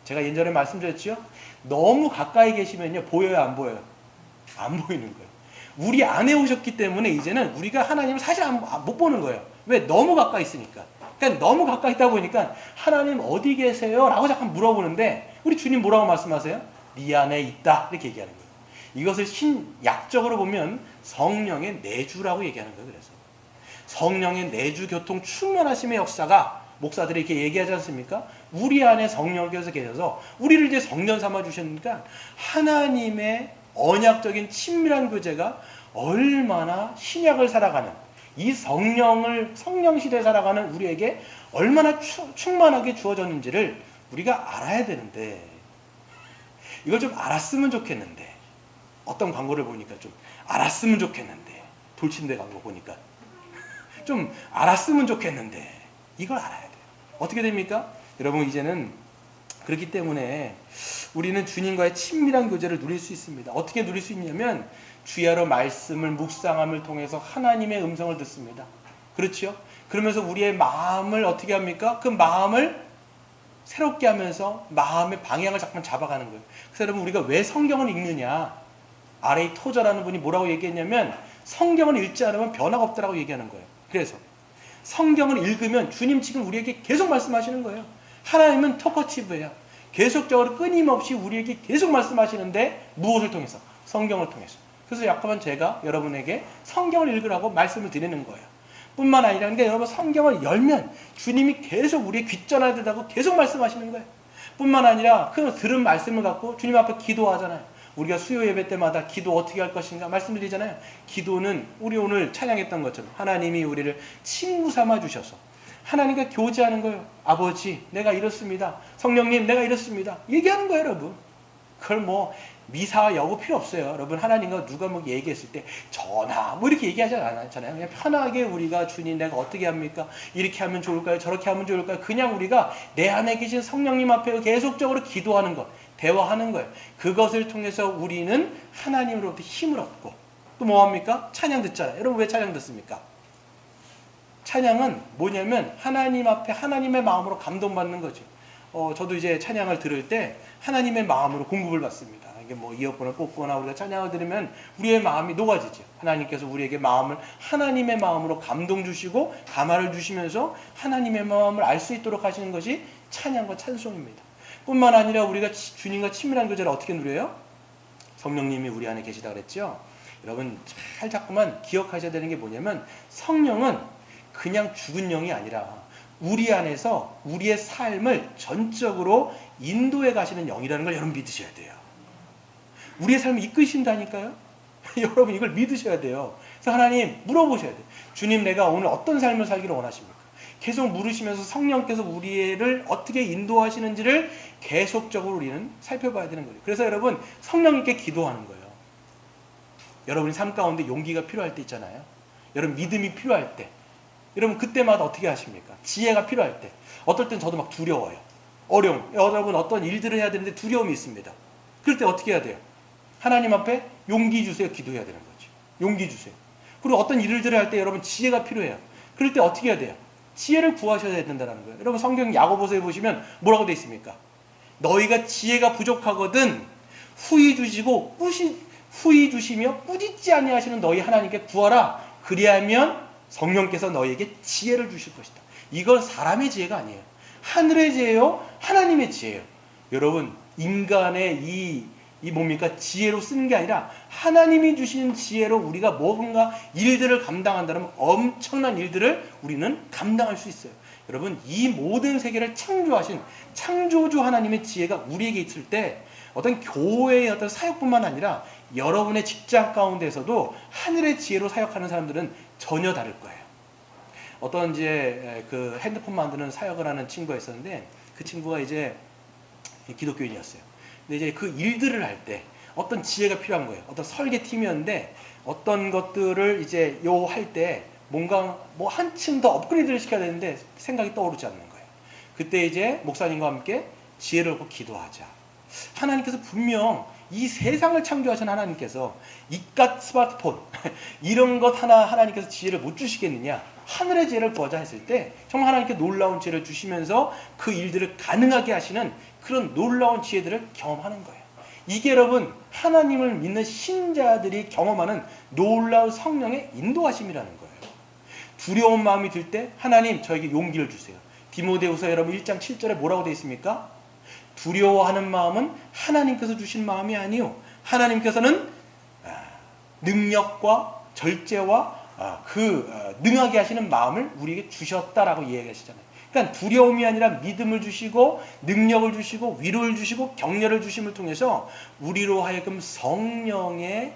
제가 예전에 말씀드렸죠. 너무 가까이 계시면요 보여요, 안 보여요? 안 보이는 거예요. 우리 안에 오셨기 때문에 이제는 우리가 하나님을 사실 못 보는 거예요. 왜? 너무 가까이 있으니까. 그러니까 너무 가까이 있다 보니까 하나님 어디 계세요? 라고 잠깐 물어보는데 우리 주님 뭐라고 말씀하세요? 네 안에 있다 이렇게 얘기하는 거예요. 이것을 신약적으로 보면 성령의 내주라고 얘기하는 거예요. 그래서 성령의 내주 교통 충만하심의 역사가 목사들이 이렇게 얘기하지 않습니까? 우리 안에 성령께서 계셔서 우리를 이제 성전 삼아 주셨으니까 하나님의 언약적인 친밀한 교제가 얼마나 신약을 살아가는 이 성령 시대에 살아가는 우리에게 얼마나 충만하게 주어졌는지를 우리가 알아야 되는데 이걸 좀 알았으면 좋겠는데 어떤 광고를 보니까 좀 알았으면 좋겠는데 돌침대 광고 보니까 좀 알았으면 좋겠는데 이걸 알아야 돼요. 어떻게 됩니까? 여러분 이제는 그렇기 때문에 우리는 주님과의 친밀한 교제를 누릴 수 있습니다. 어떻게 누릴 수 있냐면 주야로 말씀을 묵상함을 통해서 하나님의 음성을 듣습니다. 그렇죠? 그러면서 우리의 마음을 어떻게 합니까? 그 마음을 새롭게 하면서 마음의 방향을 잠깐 잡아가는 거예요. 그래서 여러분 우리가 왜 성경을 읽느냐? R.A. 토저라는 분이 뭐라고 얘기했냐면 성경을 읽지 않으면 변화가 없다라고 얘기하는 거예요. 그래서 성경을 읽으면 주님 지금 우리에게 계속 말씀하시는 거예요. 하나님은 토커티브예요. 계속적으로 끊임없이 우리에게 계속 말씀하시는데 무엇을 통해서? 성경을 통해서. 그래서 약간 제가 여러분에게 성경을 읽으라고 말씀을 드리는 거예요. 뿐만 아니라 근데 여러분 성경을 열면 주님이 계속 우리의 귓전화에 대다고 계속 말씀하시는 거예요. 뿐만 아니라 그 들은 말씀을 갖고 주님 앞에 기도하잖아요. 우리가 수요 예배 때마다 기도 어떻게 할 것인가 말씀드리잖아요. 기도는 우리 오늘 찬양했던 것처럼 하나님이 우리를 친구 삼아 주셔서 하나님과 교제하는 거예요. 아버지 내가 이렇습니다. 성령님 내가 이렇습니다. 얘기하는 거예요, 여러분. 그걸 뭐 미사와 여고 필요 없어요. 여러분 하나님과 누가 뭐 얘기했을 때 전하 뭐 이렇게 얘기하지 않잖아요. 그냥 편하게 우리가 주님 내가 어떻게 합니까? 이렇게 하면 좋을까요? 저렇게 하면 좋을까요? 그냥 우리가 내 안에 계신 성령님 앞에 계속적으로 기도하는 것, 대화하는 거예요. 그것을 통해서 우리는 하나님으로부터 힘을 얻고 또 뭐합니까? 찬양 듣잖아요. 여러분 왜 찬양 듣습니까? 찬양은 뭐냐면 하나님 앞에 하나님의 마음으로 감동받는 거죠. 저도 이제 찬양을 들을 때 하나님의 마음으로 공급을 받습니다. 이게 뭐 이어폰을 꽂거나 우리가 찬양을 들으면 우리의 마음이 녹아지죠. 하나님께서 우리에게 마음을 하나님의 마음으로 감동 주시고 감화를 주시면서 하나님의 마음을 알 수 있도록 하시는 것이 찬양과 찬송입니다. 뿐만 아니라 우리가 주님과 친밀한 교제를 어떻게 누려요? 성령님이 우리 안에 계시다 그랬죠. 여러분 잘 자꾸만 기억하셔야 되는 게 뭐냐면 성령은 그냥 죽은 영이 아니라 우리 안에서 우리의 삶을 전적으로 인도해 가시는 영이라는 걸 여러분 믿으셔야 돼요. 우리의 삶을 이끄신다니까요. 여러분 이걸 믿으셔야 돼요. 그래서 하나님 물어보셔야 돼요. 주님, 내가 오늘 어떤 삶을 살기를 원하십니까? 계속 물으시면서 성령께서 우리를 어떻게 인도하시는지를 계속적으로 우리는 살펴봐야 되는 거예요. 그래서 여러분 성령님께 기도하는 거예요. 여러분이 삶 가운데 용기가 필요할 때 있잖아요. 여러분 믿음이 필요할 때, 여러분 그때마다 어떻게 하십니까? 지혜가 필요할 때, 어떨 땐 저도 막 두려워요. 어려움, 여러분 어떤 일들을 해야 되는데 두려움이 있습니다. 그럴 때 어떻게 해야 돼요? 하나님 앞에 용기 주세요. 기도해야 되는 거죠. 용기 주세요. 그리고 어떤 일들을 할 때 여러분 지혜가 필요해요. 그럴 때 어떻게 해야 돼요? 지혜를 구하셔야 된다는 거예요. 여러분 성경 야고보서에 보시면 뭐라고 되어 있습니까? 너희가 지혜가 부족하거든 후히 주시며 꾸짖지 아니하시는 너희 하나님께 구하라. 그리하면 성령께서 너희에게 지혜를 주실 것이다. 이건 사람의 지혜가 아니에요. 하늘의 지혜요, 하나님의 지혜예요. 여러분 인간의 이 뭡니까? 지혜로 쓰는 게 아니라 하나님이 주신 지혜로 우리가 뭔가 일들을 감당한다면 엄청난 일들을 우리는 감당할 수 있어요. 여러분 이 모든 세계를 창조하신 창조주 하나님의 지혜가 우리에게 있을 때 어떤 교회의 어떤 사역뿐만 아니라 여러분의 직장 가운데서도 하늘의 지혜로 사역하는 사람들은 전혀 다를 거예요. 어떤 이제 그 핸드폰 만드는 사역을 하는 친구가 있었는데 그 친구가 이제 기독교인이었어요. 근데 이제 그 일들을 할 때 어떤 지혜가 필요한 거예요. 어떤 설계팀이었는데 어떤 것들을 이제 할 때 뭔가 뭐 한층 더 업그레이드를 시켜야 되는데 생각이 떠오르지 않는 거예요. 그때 이제 목사님과 함께 지혜를 얻고 기도하자. 하나님께서 분명 이 세상을 창조하신 하나님께서 이깟 스마트폰 이런 것 하나 하나님께서 지혜를 못 주시겠느냐, 하늘의 지혜를 구하자 했을 때 정말 하나님께 놀라운 지혜를 주시면서 그 일들을 가능하게 하시는 그런 놀라운 지혜들을 경험하는 거예요. 이게 여러분 하나님을 믿는 신자들이 경험하는 놀라운 성령의 인도하심이라는 거예요. 두려운 마음이 들 때 하나님 저에게 용기를 주세요. 디모데후서 여러분 1장 7절에 뭐라고 되어 있습니까? 두려워하는 마음은 하나님께서 주신 마음이 아니요 하나님께서는 능력과 절제와 능하게 하시는 마음을 우리에게 주셨다라고 이야기하시잖아요. 그러니까 두려움이 아니라 믿음을 주시고 능력을 주시고 위로를 주시고 격려를 주심을 통해서 우리로 하여금 성령의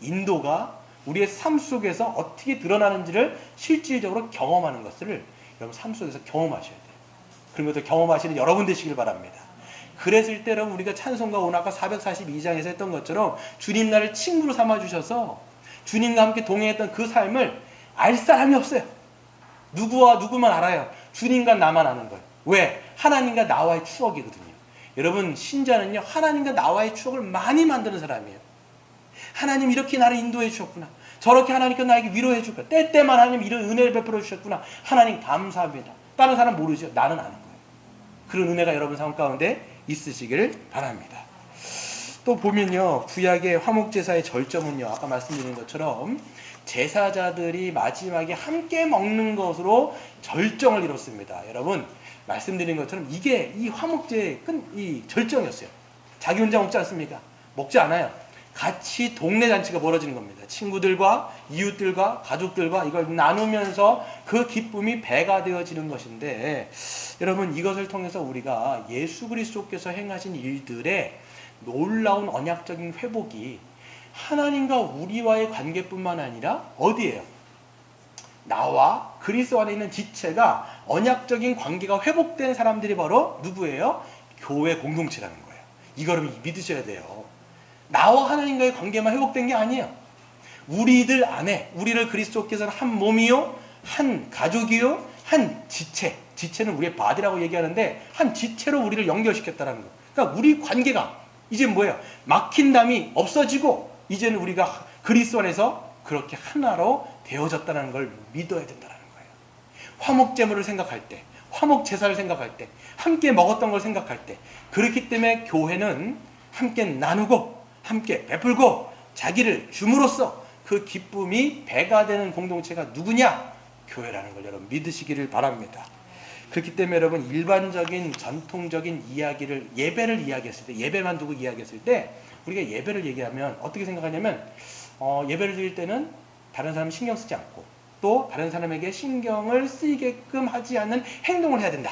인도가 우리의 삶 속에서 어떻게 드러나는지를 실질적으로 경험하는 것을 여러분 삶 속에서 경험하셔야 돼요. 그런 것을 경험하시는 여러분 되시길 바랍니다. 그랬을 때 여러분 우리가 찬송가 오늘 아까 442장에서 했던 것처럼 주님 나를 친구로 삼아주셔서 주님과 함께 동행했던 그 삶을 알 사람이 없어요. 누구와 누구만 알아요. 주님과 나만 아는 거예요. 왜? 하나님과 나와의 추억이거든요. 여러분 신자는요 하나님과 나와의 추억을 많이 만드는 사람이에요. 하나님 이렇게 나를 인도해 주셨구나. 저렇게 하나님께서 나에게 위로해 주셨구나. 때때만 하나님 이런 은혜를 베풀어 주셨구나. 하나님 감사합니다. 다른 사람 모르죠. 나는 아는 거예요. 그런 은혜가 여러분 삶 가운데 있으시기를 바랍니다. 또 보면요 구약의 화목제사의 절정은요 아까 말씀드린 것처럼 제사자들이 마지막에 함께 먹는 것으로 절정을 이뤘습니다. 여러분 말씀드린 것처럼 이게 이 화목제의 이 절정이었어요. 자기 혼자 먹지 않습니까? 먹지 않아요. 같이 동네 잔치가 벌어지는 겁니다. 친구들과 이웃들과 가족들과 이걸 나누면서 그 기쁨이 배가 되어지는 것인데 여러분 이것을 통해서 우리가 예수 그리스도께서 행하신 일들의 놀라운 언약적인 회복이 하나님과 우리와의 관계뿐만 아니라 어디예요? 나와 그리스도 안에 있는 지체가 언약적인 관계가 회복된 사람들이 바로 누구예요? 교회 공동체라는 거예요. 이거를 믿으셔야 돼요. 나와 하나님과의 관계만 회복된 게 아니에요. 우리들 안에 우리를 그리스도께서는 한 몸이요 한 가족이요 한 지체, 지체는 우리의 바디라고 얘기하는데 한 지체로 우리를 연결시켰다는 거예요. 그러니까 우리 관계가 이제 뭐예요? 막힌 담이 없어지고 이제는 우리가 그리스도 안에서 그렇게 하나로 되어졌다는 걸 믿어야 된다는 거예요. 화목제물을 생각할 때, 화목제사를 생각할 때, 함께 먹었던 걸 생각할 때 그렇기 때문에 교회는 함께 나누고 함께 베풀고 자기를 줌으로써 그 기쁨이 배가 되는 공동체가 누구냐? 교회라는 걸 여러분 믿으시기를 바랍니다. 그렇기 때문에 여러분 일반적인 전통적인 이야기를 예배를 이야기했을 때 예배만 두고 이야기했을 때 우리가 예배를 얘기하면 어떻게 생각하냐면 예배를 드릴 때는 다른 사람 신경 쓰지 않고 또 다른 사람에게 신경을 쓰이게끔 하지 않는 행동을 해야 된다.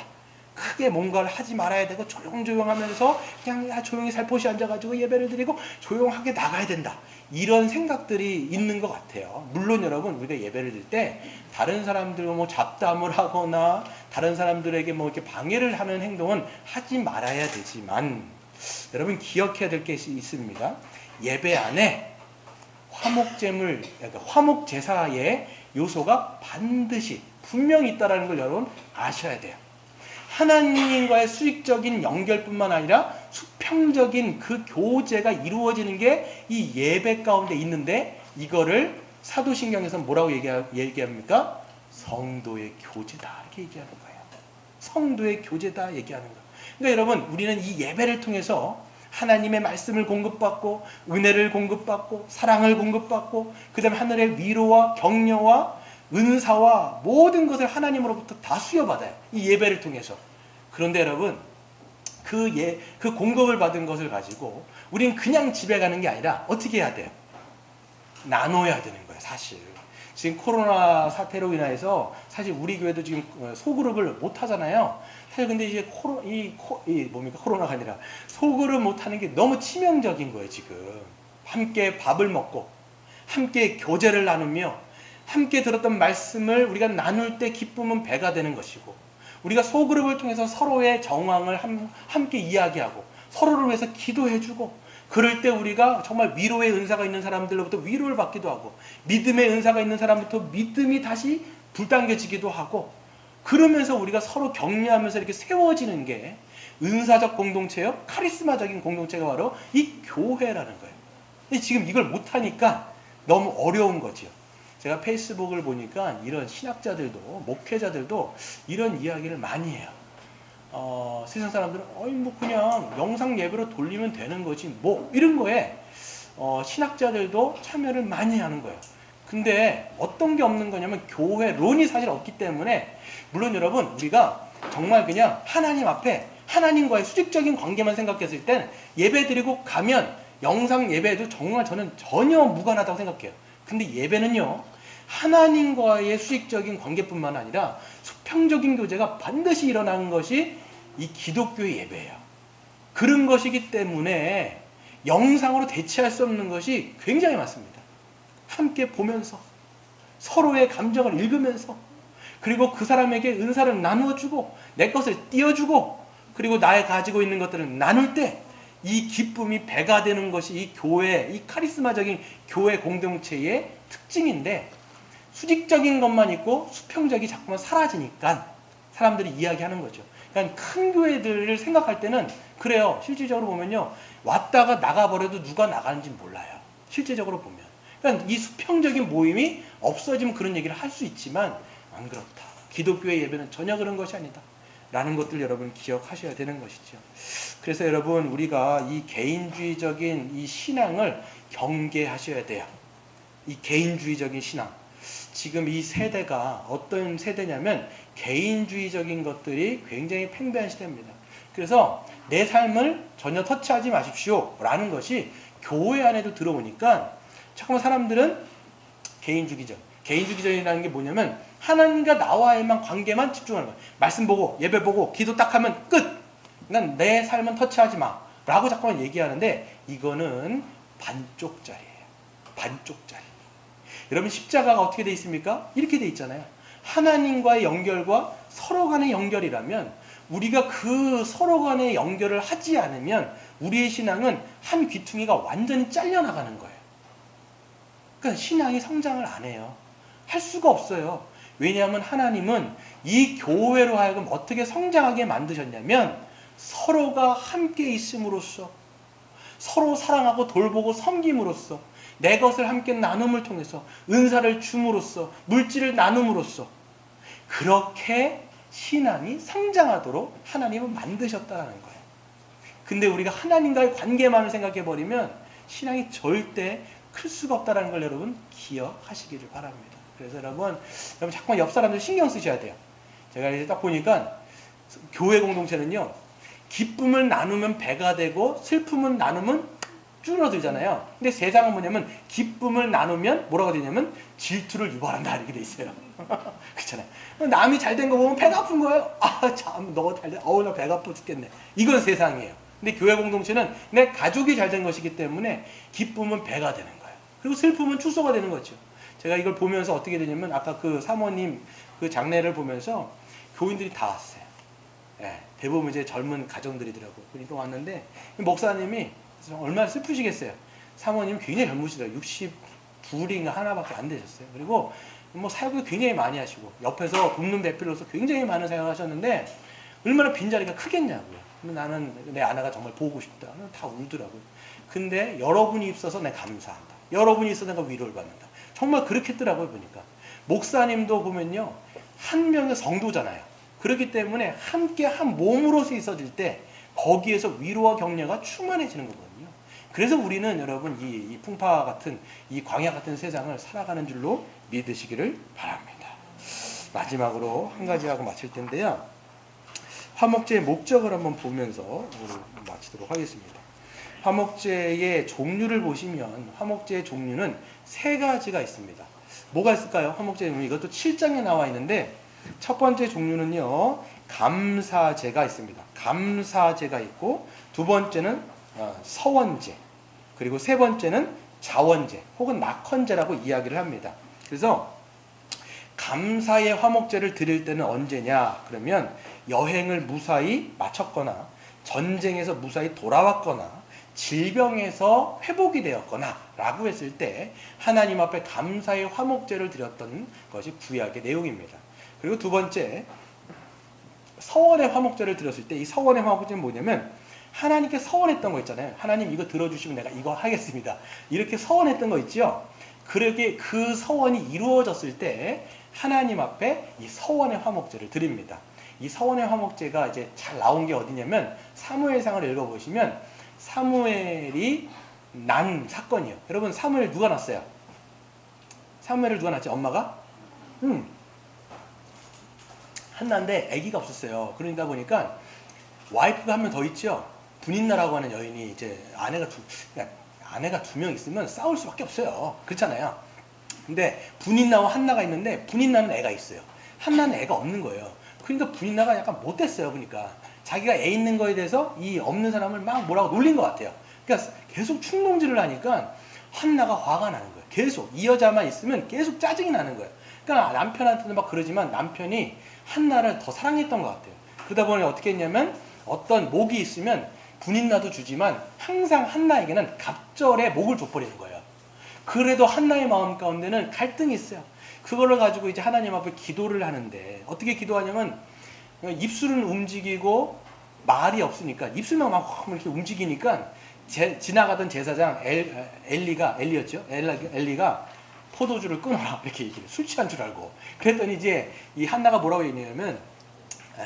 크게 뭔가를 하지 말아야 되고 조용조용하면서 그냥 조용히 살포시 앉아가지고 예배를 드리고 조용하게 나가야 된다. 이런 생각들이 있는 것 같아요. 물론 여러분 우리가 예배를 드릴 때 다른 사람들과 뭐 잡담을 하거나 다른 사람들에게 뭐 이렇게 방해를 하는 행동은 하지 말아야 되지만 여러분 기억해야 될 게 있습니다. 예배 안에 화목제물, 그러니까 화목제사의 요소가 반드시 분명히 있다는 걸 여러분 아셔야 돼요. 하나님과의 수직적인 연결뿐만 아니라 수평적인 그 교제가 이루어지는 게 이 예배 가운데 있는데 이거를 사도신경에서 뭐라고 얘기합니까? 성도의 교제다 이렇게 얘기하는 거예요. 성도의 교제다 얘기하는 거예요. 그러니까 여러분 우리는 이 예배를 통해서 하나님의 말씀을 공급받고 은혜를 공급받고 사랑을 공급받고 그 다음에 하늘의 위로와 격려와 은사와 모든 것을 하나님으로부터 다 수여받아요. 이 예배를 통해서. 그런데 여러분 그 공급을 받은 것을 가지고 우리는 그냥 집에 가는 게 아니라 어떻게 해야 돼요? 나눠야 되는 거예요. 사실 지금 코로나 사태로 인해서 사실 우리 교회도 지금 소그룹을 못 하잖아요. 사실 근데 이제 코로나가 아니라 소그룹 못 하는 게 너무 치명적인 거예요. 지금 함께 밥을 먹고 함께 교제를 나누며 함께 들었던 말씀을 우리가 나눌 때 기쁨은 배가 되는 것이고 우리가 소그룹을 통해서 서로의 정황을 함께 이야기하고 서로를 위해서 기도해주고 그럴 때 우리가 정말 위로의 은사가 있는 사람들로부터 위로를 받기도 하고 믿음의 은사가 있는 사람부터 믿음이 다시 불당겨지기도 하고 그러면서 우리가 서로 격려하면서 이렇게 세워지는 게 은사적 공동체요 카리스마적인 공동체가 바로 이 교회라는 거예요. 근데 지금 이걸 못하니까 너무 어려운 거죠. 제가 페이스북을 보니까 이런 신학자들도 목회자들도 이런 이야기를 많이 해요. 세상 사람들은 뭐 그냥 영상 예배로 돌리면 되는 거지 뭐 이런 거에 신학자들도 참여를 많이 하는 거예요. 근데 어떤 게 없는 거냐면 교회론이 사실 없기 때문에 물론 여러분 우리가 정말 그냥 하나님 앞에 하나님과의 수직적인 관계만 생각했을 땐 예배 드리고 가면 영상 예배도 정말 저는 전혀 무관하다고 생각해요. 근데 예배는요 하나님과의 수직적인 관계뿐만 아니라 수평적인 교제가 반드시 일어나는 것이 이 기독교의 예배예요. 그런 것이기 때문에 영상으로 대체할 수 없는 것이 굉장히 많습니다. 함께 보면서 서로의 감정을 읽으면서 그리고 그 사람에게 은사를 나누어주고 내 것을 띄워주고 그리고 나의 가지고 있는 것들을 나눌 때 이 기쁨이 배가 되는 것이 이 교회, 이 카리스마적인 교회 공동체의 특징인데 수직적인 것만 있고 수평적이 자꾸만 사라지니까 사람들이 이야기하는 거죠. 그러니까 큰 교회들을 생각할 때는 그래요. 실질적으로 보면요. 왔다가 나가버려도 누가 나가는지 몰라요. 실제적으로 보면. 그러니까 이 수평적인 모임이 없어지면 그런 얘기를 할 수 있지만 안 그렇다. 기독교의 예배는 전혀 그런 것이 아니다. 라는 것들 여러분 기억하셔야 되는 것이죠. 그래서 여러분 우리가 이 개인주의적인 이 신앙을 경계하셔야 돼요. 이 개인주의적인 신앙. 지금 이 세대가 어떤 세대냐면 개인주의적인 것들이 굉장히 팽배한 시대입니다. 그래서 내 삶을 전혀 터치하지 마십시오 라는 것이 교회 안에도 들어오니까 잠깐만 사람들은 개인주의적이라는 게 뭐냐면 하나님과 나와의만 관계만 집중하는 거예요. 말씀 보고 예배 보고 기도 딱 하면 끝. 난 내 삶은 터치하지 마 라고 자꾸만 얘기하는데 이거는 반쪽짜리예요. 반쪽짜리. 여러분 십자가가 어떻게 돼 있습니까? 이렇게 돼 있잖아요. 하나님과의 연결과 서로 간의 연결이라면 우리가 그 서로 간의 연결을 하지 않으면 우리의 신앙은 한 귀퉁이가 완전히 잘려나가는 거예요. 그러니까 신앙이 성장을 안 해요. 할 수가 없어요. 왜냐하면 하나님은 이 교회로 하여금 어떻게 성장하게 만드셨냐면 서로가 함께 있음으로써 서로 사랑하고 돌보고 섬김으로써 내 것을 함께 나눔을 통해서 은사를 줌으로써 물질을 나눔으로써 그렇게 신앙이 성장하도록 하나님은 만드셨다는 거예요. 근데 우리가 하나님과의 관계만을 생각해 버리면 신앙이 절대 클 수가 없다는 걸 여러분 기억하시기를 바랍니다. 그래서 여러분 자꾸만 옆 사람들 신경 쓰셔야 돼요. 제가 이제 딱 보니까 교회 공동체는요, 기쁨을 나누면 배가 되고 슬픔을 나누면 줄어들잖아요. 근데 세상은 뭐냐면 기쁨을 나누면 뭐라고 되냐면 질투를 유발한다 이렇게 돼 있어요. 그렇잖아요. 남이 잘 된 거 보면 배가 아픈 거예요. 아, 참, 너 잘 돼. 어우, 나 배가 아파 죽겠네. 이건 세상이에요. 근데 교회 공동체는 내 가족이 잘 된 것이기 때문에 기쁨은 배가 되는 거예요. 그리고 슬픔은 축소가 되는 거죠. 제가 이걸 보면서 어떻게 되냐면 아까 그 사모님 그 장례를 보면서 교인들이 다 왔어요. 예, 대부분 이제 젊은 가정들이더라고요. 그러니까 왔는데 목사님이 얼마나 슬프시겠어요. 사모님 굉장히 젊으시더라고요. 62인가 하나밖에 안 되셨어요. 그리고 뭐 사역도 굉장히 많이 하시고 옆에서 돕는 배필로서 굉장히 많은 사역을 하셨는데 얼마나 빈자리가 크겠냐고요. 근데 나는 내 아내가 정말 보고 싶다. 다 울더라고요. 근데 여러분이 있어서 내가 감사한다. 여러분이 있어서 내가 위로를 받는다. 정말 그렇게 했더라고요. 보니까 목사님도 보면요, 한 명의 성도잖아요. 그렇기 때문에 함께 한 몸으로서 있어질 때 거기에서 위로와 격려가 충만해지는 거거든요. 그래서 우리는 여러분 이 풍파 같은 이 광야 같은 세상을 살아가는 줄로 믿으시기를 바랍니다. 마지막으로 한 가지 하고 마칠 텐데요. 화목제의 목적을 한번 보면서 마치도록 하겠습니다. 화목제의 종류를 보시면 화목제의 종류는 세 가지가 있습니다. 뭐가 있을까요? 화목제의 종류. 이것도 7장에 나와 있는데 첫 번째 종류는요, 감사제가 있습니다. 감사제가 있고 두 번째는 서원제, 그리고 세 번째는 자원제 혹은 낙헌제라고 이야기를 합니다. 그래서 감사의 화목제를 드릴 때는 언제냐? 그러면 여행을 무사히 마쳤거나 전쟁에서 무사히 돌아왔거나 질병에서 회복이 되었거나 라고 했을 때 하나님 앞에 감사의 화목제를 드렸던 것이 구약의 내용입니다. 그리고 두 번째, 서원의 화목제를 드렸을 때 이 서원의 화목제는 뭐냐면 하나님께 서원했던 거 있잖아요. 하나님 이거 들어주시면 내가 이거 하겠습니다. 이렇게 서원했던 거 있죠. 그러게 그 서원이 이루어졌을 때 하나님 앞에 이 서원의 화목제를 드립니다. 이 서원의 화목제가 이제 잘 나온 게 어디냐면 사무엘상을 읽어보시면 사무엘이 난 사건이요. 여러분 사무엘 누가 낳았어요? 사무엘을 누가 낳았지? 엄마가? 한나인데 아기가 없었어요. 그러니까 보니까 와이프가 한 명 더 있죠. 분인나라고 하는 여인이 이제 아내가 두 명 있으면 싸울 수밖에 없어요. 그렇잖아요. 근데 분인나와 한나가 있는데 분인나는 애가 있어요. 한나는 애가 없는 거예요. 그러니까 분인나가 약간 못됐어요. 그러니까 자기가 애 있는 거에 대해서 이 없는 사람을 막 뭐라고 놀린 것 같아요. 그러니까 계속 충동질을 하니까 한나가 화가 나는 거예요. 계속 이 여자만 있으면 계속 짜증이 나는 거예요. 그러니까 남편한테도 막 그러지만 남편이 한나를 더 사랑했던 것 같아요. 그러다 보니 어떻게 했냐면 어떤 목이 있으면 분인나도 주지만 항상 한나에게는 갑절에 목을 줘버리는 거예요. 그래도 한나의 마음 가운데는 갈등이 있어요. 그거를 가지고 이제 하나님 앞에 기도를 하는데 어떻게 기도하냐면 입술은 움직이고 말이 없으니까 입술만 막 이렇게 움직이니까 지나가던 제사장 엘리였죠. 엘리가 포도주를 끊어라 이렇게 얘기해요. 술 취한 줄 알고. 그랬더니 이제 이 한나가 뭐라고 얘기냐면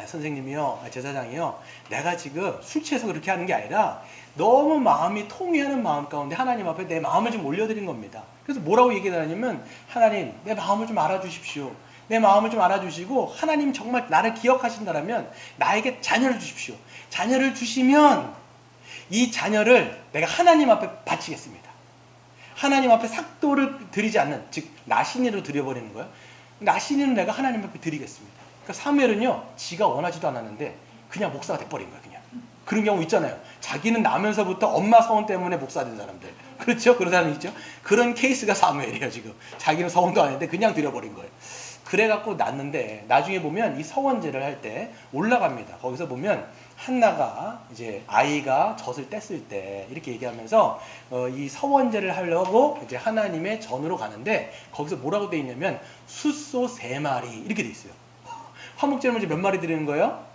선생님이요, 제사장이요, 내가 지금 술 취해서 그렇게 하는 게 아니라 너무 마음이 통해하는 마음 가운데 하나님 앞에 내 마음을 좀 올려드린 겁니다. 그래서 뭐라고 얘기하냐면 하나님 내 마음을 좀 알아주십시오. 내 마음을 좀 알아주시고 하나님 정말 나를 기억하신다면 나에게 자녀를 주십시오. 자녀를 주시면 이 자녀를 내가 하나님 앞에 바치겠습니다. 하나님 앞에 삭도를 드리지 않는, 즉 나신이로 드려버리는 거예요. 나신이는 내가 하나님 앞에 드리겠습니다. 그러니까 사무엘은요, 지가 원하지도 않았는데 그냥 목사가 돼버린 거예요. 그냥 그런 경우 있잖아요. 자기는 나면서부터 엄마 서원 때문에 목사 된 사람들, 그렇죠? 그런 사람이 있죠. 그런 케이스가 사무엘이에요. 지금 자기는 서원도 안 했는데 그냥 드려버린 거예요. 그래갖고 낳는데 나중에 보면 이 서원제를 할 때 올라갑니다. 거기서 보면 한나가 이제 아이가 젖을 뗐을 때 이렇게 얘기하면서 이 서원제를 하려고 이제 하나님의 전으로 가는데 거기서 뭐라고 돼 있냐면 숫소 3마리 이렇게 돼 있어요. 화목제를 먼저 몇 마리 드리는 거예요?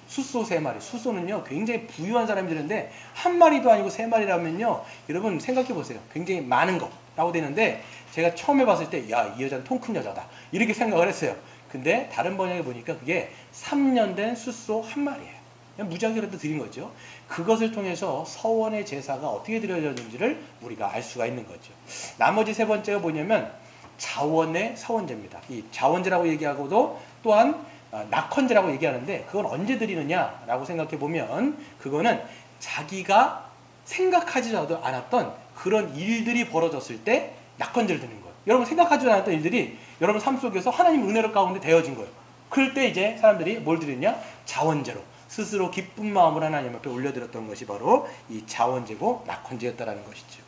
숫소 3마리. 숫소는요 굉장히 부유한 사람이 드리는데 한 마리도 아니고 3마리라면요 여러분 생각해 보세요. 굉장히 많은 거라고 되는데 제가 처음에 봤을 때 야, 이 여자는 통 큰 여자다 이렇게 생각을 했어요. 근데 다른 번역에 보니까 그게 3년 된 숫소 1마리예요. 그냥 무작위로도 드린 거죠. 그것을 통해서 서원의 제사가 어떻게 드려졌는지를 우리가 알 수가 있는 거죠. 나머지 세 번째가 뭐냐면 자원의 서원제입니다. 이 자원제라고 얘기하고도 또한 낙헌제라고 얘기하는데 그건 언제 드리느냐라고 생각해 보면 그거는 자기가 생각하지도 않았던 그런 일들이 벌어졌을 때 낙헌제를 드리는 거예요. 여러분 생각하지도 않았던 일들이 여러분 삶 속에서 하나님 은혜로 가운데 되어진 거예요. 그럴 때 이제 사람들이 뭘 드리냐? 자원제로 스스로 기쁜 마음으로 하나님 앞에 올려드렸던 것이 바로 이 자원제고 낙헌제였다라는 것이죠.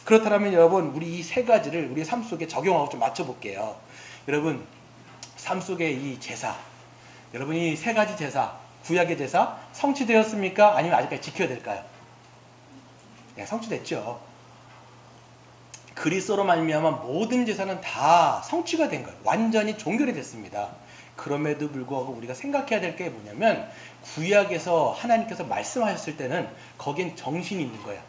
그렇다면 여러분 우리 이 세 가지를 우리 삶 속에 적용하고 좀 맞춰볼게요. 여러분 삶 속의 이 제사, 여러분 이 세 가지 제사, 구약의 제사 성취되었습니까? 아니면 아직까지 지켜야 될까요? 네, 성취됐죠. 그리스도로 말미암아 모든 제사는 다 성취가 된 거예요. 완전히 종결이 됐습니다. 그럼에도 불구하고 우리가 생각해야 될 게 뭐냐면 구약에서 하나님께서 말씀하셨을 때는 거긴 정신이 있는 거야.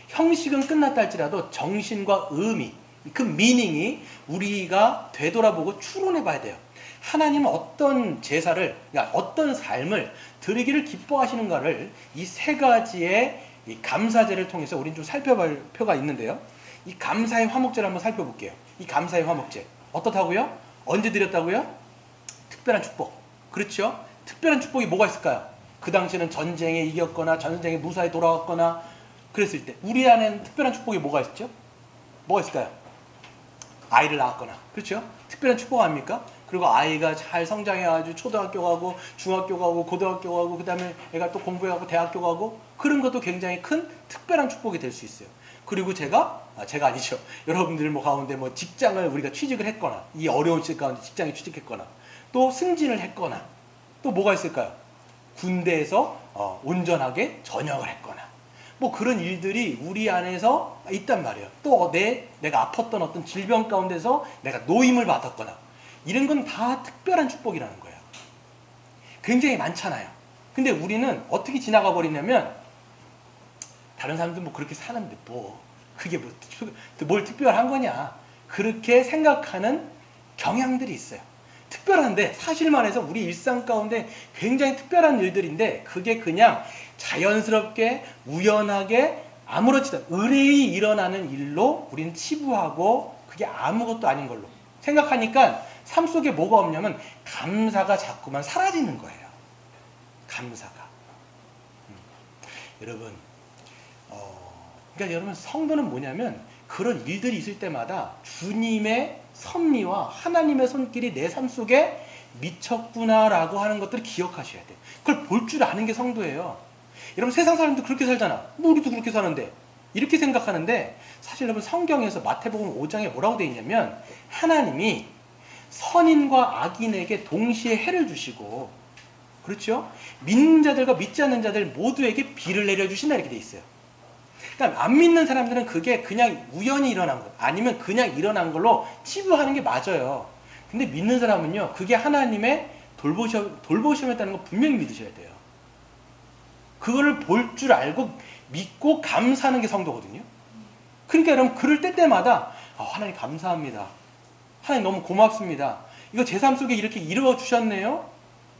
형식은 끝났다 할지라도 정신과 의미, 그 미닝이 우리가 되돌아보고 추론해 봐야 돼요. 하나님은 어떤 제사를, 그러니까 어떤 삶을 드리기를 기뻐하시는가를 이 세 가지의 이 감사제를 통해서 우리는 좀 살펴볼 필요가 있는데요. 이 감사의 화목제를 한번 살펴볼게요. 이 감사의 화목제 어떻다고요? 언제 드렸다고요? 특별한 축복. 그렇죠? 특별한 축복이 뭐가 있을까요? 그 당시에는 전쟁에 이겼거나 전쟁에 무사히 돌아왔거나 그랬을 때 우리 안에는 특별한 축복이 뭐가 있죠? 뭐가 있을까요? 아이를 낳았거나. 그렇죠? 특별한 축복 아닙니까? 그리고 아이가 잘 성장해가지고 초등학교 가고 중학교 가고 고등학교 가고 그 다음에 애가 또 공부해가고 대학교 가고 그런 것도 굉장히 큰 특별한 축복이 될 수 있어요. 그리고 제가 아니죠. 여러분들 뭐 가운데 뭐 직장을 우리가 취직을 했거나 이 어려운 시대 가운데 직장에 취직했거나 또 승진을 했거나 또 뭐가 있을까요? 군대에서 온전하게 전역을 했거나 뭐 그런 일들이 우리 안에서 있단 말이에요. 또 내가 아팠던 어떤 질병 가운데서 내가 노임을 받았거나 이런 건 다 특별한 축복이라는 거예요. 굉장히 많잖아요. 근데 우리는 어떻게 지나가 버리냐면 다른 사람들 뭐 그렇게 사는데 뭐 그게 뭘 특별한 거냐 그렇게 생각하는 경향들이 있어요. 특별한데 사실 말해서 우리 일상 가운데 굉장히 특별한 일들인데 그게 그냥 자연스럽게 우연하게 아무렇지도 의뢰이 일어나는 일로 우리는 치부하고 그게 아무것도 아닌 걸로 생각하니까 삶 속에 뭐가 없냐면 감사가 자꾸만 사라지는 거예요. 감사가. 여러분 그러니까 여러분 성도는 뭐냐면 그런 일들이 있을 때마다 주님의 섭리와 하나님의 손길이 내 삶 속에 미쳤구나라고 하는 것들을 기억하셔야 돼요. 그걸 볼 줄 아는 게 성도예요. 여러분 세상 사람도 그렇게 살잖아. 뭐 우리도 그렇게 사는데 이렇게 생각하는데 사실 여러분 성경에서 마태복음 5장에 뭐라고 되어 있냐면 하나님이 선인과 악인에게 동시에 해를 주시고 그렇죠? 믿는 자들과 믿지 않는 자들 모두에게 비를 내려주신다 이렇게 되어 있어요. 그러니까 안 믿는 사람들은 그게 그냥 우연히 일어난 것 아니면 그냥 일어난 걸로 치부하는 게 맞아요. 근데 믿는 사람은요 그게 하나님의 돌보심이었다는 거 분명히 믿으셔야 돼요. 그거를 볼 줄 알고 믿고 감사하는 게 성도거든요. 그러니까 여러분 그럴 때마다 하나님 감사합니다. 하나님 너무 고맙습니다. 이거 제 삶 속에 이렇게 이루어 주셨네요.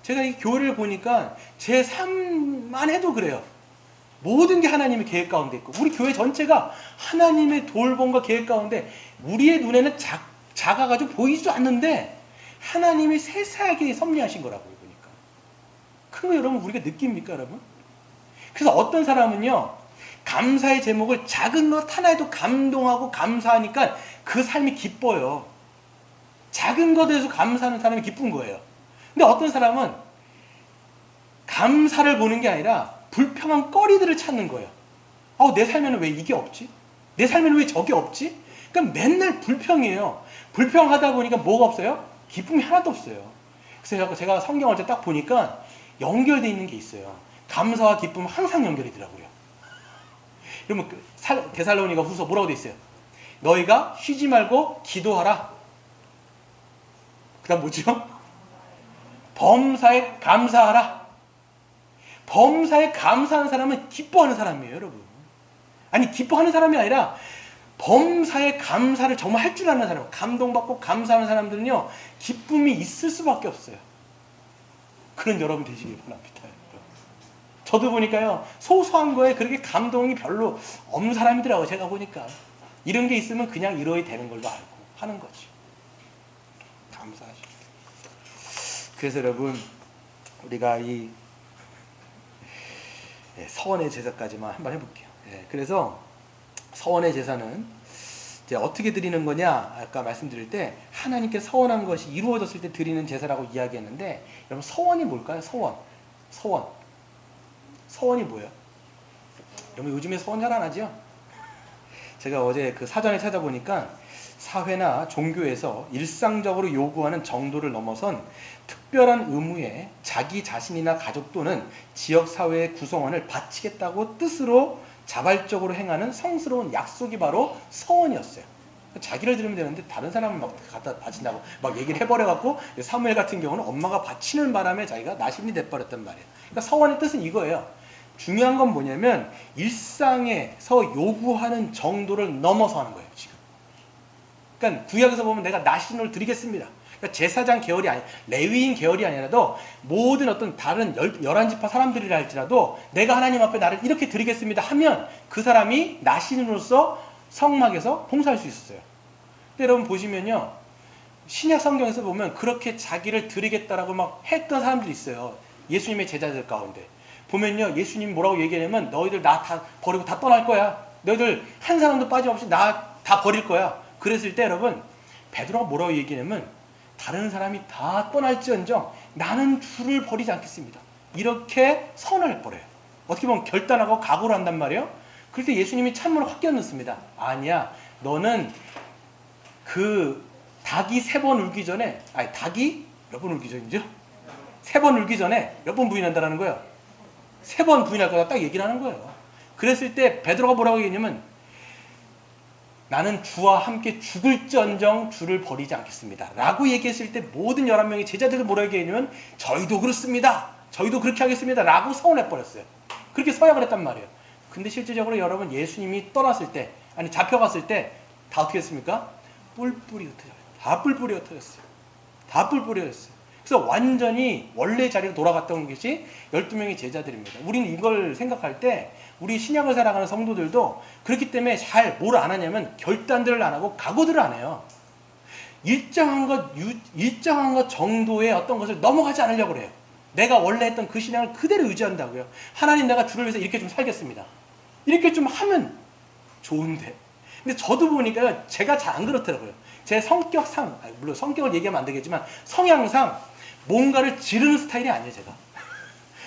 제가 이 교회를 보니까 제 삶만 해도 그래요. 모든 게 하나님의 계획 가운데 있고 우리 교회 전체가 하나님의 돌봄과 계획 가운데 우리의 눈에는 작아가지고 보이지도 않는데 하나님이 세세하게 섭리하신 거라고요. 보니까 그거 여러분 우리가 느낍니까 여러분? 그래서 어떤 사람은요 감사의 제목을 작은 것 하나에도 감동하고 감사하니까 그 삶이 기뻐요. 작은 것에 대해서 감사하는 사람이 기쁜 거예요. 근데 어떤 사람은 감사를 보는 게 아니라 불평한 거리들을 찾는 거예요. 내 삶에는 왜 이게 없지? 내 삶에는 왜 저게 없지? 그러니까 맨날 불평이에요. 불평하다 보니까 뭐가 없어요? 기쁨이 하나도 없어요. 그래서 제가 성경을 딱 보니까 연결되어 있는 게 있어요. 감사와 기쁨은 항상 연결이 더라고요. 그러면 데살로니가 후서 뭐라고 되어 있어요? 너희가 쉬지 말고 기도하라. 그 다음 뭐죠? 범사에 감사하라. 범사에 감사하는 사람은 기뻐하는 사람이에요, 여러분. 아니, 기뻐하는 사람이 아니라 범사에 감사를 정말 할 줄 아는 사람, 감동받고 감사하는 사람들은요, 기쁨이 있을 수밖에 없어요. 그런 여러분 되시길 바랍니다. 저도 보니까요, 소소한 거에 그렇게 감동이 별로 없는 사람이더라고요. 제가 보니까. 이런 게 있으면 그냥 이러이 되는 걸로 알고 하는 거죠. 감사하죠. 그래서 여러분, 우리가 이 서원의 제사까지만 한번 해볼게요. 그래서 서원의 제사는 이제 어떻게 드리는 거냐, 아까 말씀드릴 때 하나님께 서원한 것이 이루어졌을 때 드리는 제사라고 이야기했는데, 여러분 서원이 뭘까요? 서원이 뭐예요? 여러분 요즘에 서원 잘 안 하죠? 제가 어제 그 사전에 찾아보니까 사회나 종교에서 일상적으로 요구하는 정도를 넘어선 특별한 의무에 자기 자신이나 가족 또는 지역사회의 구성원을 바치겠다고 뜻으로 자발적으로 행하는 성스러운 약속이 바로 서원이었어요. 자기를 들으면 되는데 다른 사람을 막 갖다 바친다고 막 얘기를 해버려갖고, 사무엘 같은 경우는 엄마가 바치는 바람에 자기가 나신이 돼버렸단 말이에요. 그러니까 서원의 뜻은 이거예요. 중요한 건 뭐냐면 일상에서 요구하는 정도를 넘어서 하는 거예요, 지금. 그러니까 구약에서 보면 내가 나신을 드리겠습니다. 그러니까 제사장 계열이 아니, 레위인 계열이 아니라도 모든 어떤 다른 11지파 사람들이라 할지라도 내가 하나님 앞에 나를 이렇게 드리겠습니다 하면 그 사람이 나신으로서 성막에서 봉사할 수 있었어요. 근데 여러분 보시면요, 신약 성경에서 보면 그렇게 자기를 드리겠다라고 막 했던 사람들이 있어요. 예수님의 제자들 가운데 보면요, 예수님이 뭐라고 얘기하냐면 너희들 나 다 버리고 다 떠날 거야. 너희들 한 사람도 빠짐없이 나 다 버릴 거야. 그랬을 때 여러분, 베드로가 뭐라고 얘기하냐면 다른 사람이 다 떠날지언정 나는 주를 버리지 않겠습니다. 이렇게 선언을 해버려요. 어떻게 보면 결단하고 각오를 한단 말이에요. 그럴 때 예수님이 찬물을 확 끼얹습니다. 아니야, 너는 그 닭이 3번 울기 전에, 아니 닭이 몇 번 울기 전이죠? 3번 울기 전에 몇 번 부인한다는 거예요? 3번 부인할 거다 딱 얘기를 하는 거예요. 그랬을 때 베드로가 뭐라고 얘기했냐면 나는 주와 함께 죽을지언정 주를 버리지 않겠습니다 라고 얘기했을 때 모든 11명의 제자들도 뭐라고 얘기했냐면 저희도 그렇습니다, 저희도 그렇게 하겠습니다 라고 서운해버렸어요. 그렇게 서약을 했단 말이에요. 근데 실질적으로 여러분, 예수님이 떠났을 때, 아니 잡혀갔을 때 다 어떻게 했습니까? 뿔뿔이 흩어져요. 다 뿔뿔이 흩어졌어요. 다 뿔뿔이 흩어졌어요. 그래서 완전히 원래 자리로 돌아갔던 것이 12명의 제자들입니다. 우리는 이걸 생각할 때 우리 신약을 살아가는 성도들도 그렇기 때문에 잘 뭘 안 하냐면 결단들을 안 하고 각오들을 안 해요. 일정한 것 정도의 어떤 것을 넘어가지 않으려고 그래요. 내가 원래 했던 그 신앙을 그대로 유지한다고요. 하나님, 내가 주를 위해서 이렇게 좀 살겠습니다. 이렇게 좀 하면 좋은데. 근데 저도 보니까 제가 잘 안 그렇더라고요. 제 성격상, 물론 성격을 얘기하면 안 되겠지만 성향상 뭔가를 지르는 스타일이 아니에요, 제가.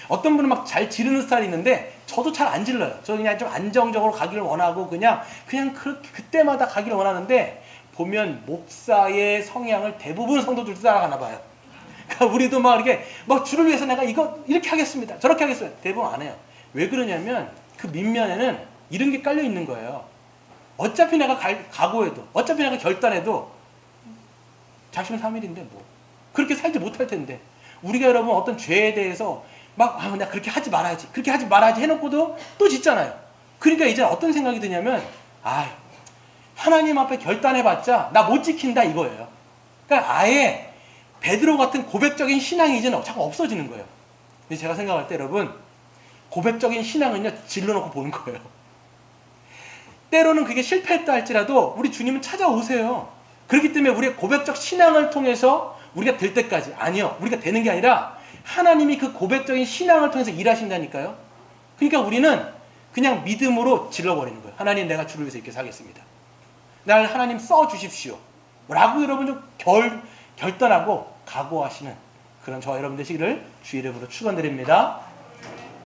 어떤 분은 막 잘 지르는 스타일이 있는데 저도 잘 안 질러요. 저 그냥 좀 안정적으로 가기를 원하고 그냥 그렇게 그때마다 가기를 원하는데, 보면 목사의 성향을 대부분 성도들도 따라가나 봐요. 그러니까 우리도 막 이렇게 막 주를 위해서 내가 이거 이렇게 하겠습니다, 저렇게 하겠습니다. 대부분 안 해요. 왜 그러냐면 그 밑면에는 이런 게 깔려 있는 거예요. 어차피 내가 각오해도, 어차피 내가 결단해도 자신 3일인데 뭐 그렇게 살지 못할 텐데, 우리가 여러분 어떤 죄에 대해서 막 내가 그렇게 하지 말아야지, 그렇게 하지 말아야지 해놓고도 또 짓잖아요. 그러니까 이제 어떤 생각이 드냐면 하나님 앞에 결단해봤자 나 못 지킨다 이거예요. 그러니까 아예 베드로 같은 고백적인 신앙이 이제는 자꾸 없어지는 거예요. 근데 제가 생각할 때 여러분, 고백적인 신앙은요, 질러놓고 보는 거예요. 때로는 그게 실패했다 할지라도 우리 주님은 찾아오세요. 그렇기 때문에 우리의 고백적 신앙을 통해서 우리가 될 때까지, 아니요, 우리가 되는 게 아니라 하나님이 그 고백적인 신앙을 통해서 일하신다니까요. 그러니까 우리는 그냥 믿음으로 질러버리는 거예요. 하나님, 내가 주를 위해서 이렇게 살겠습니다. 날 하나님 써주십시오 라고 여러분 좀 결단하고 각오하시는 그런 저와 여러분 되시기를 주의 이름으로 축원드립니다.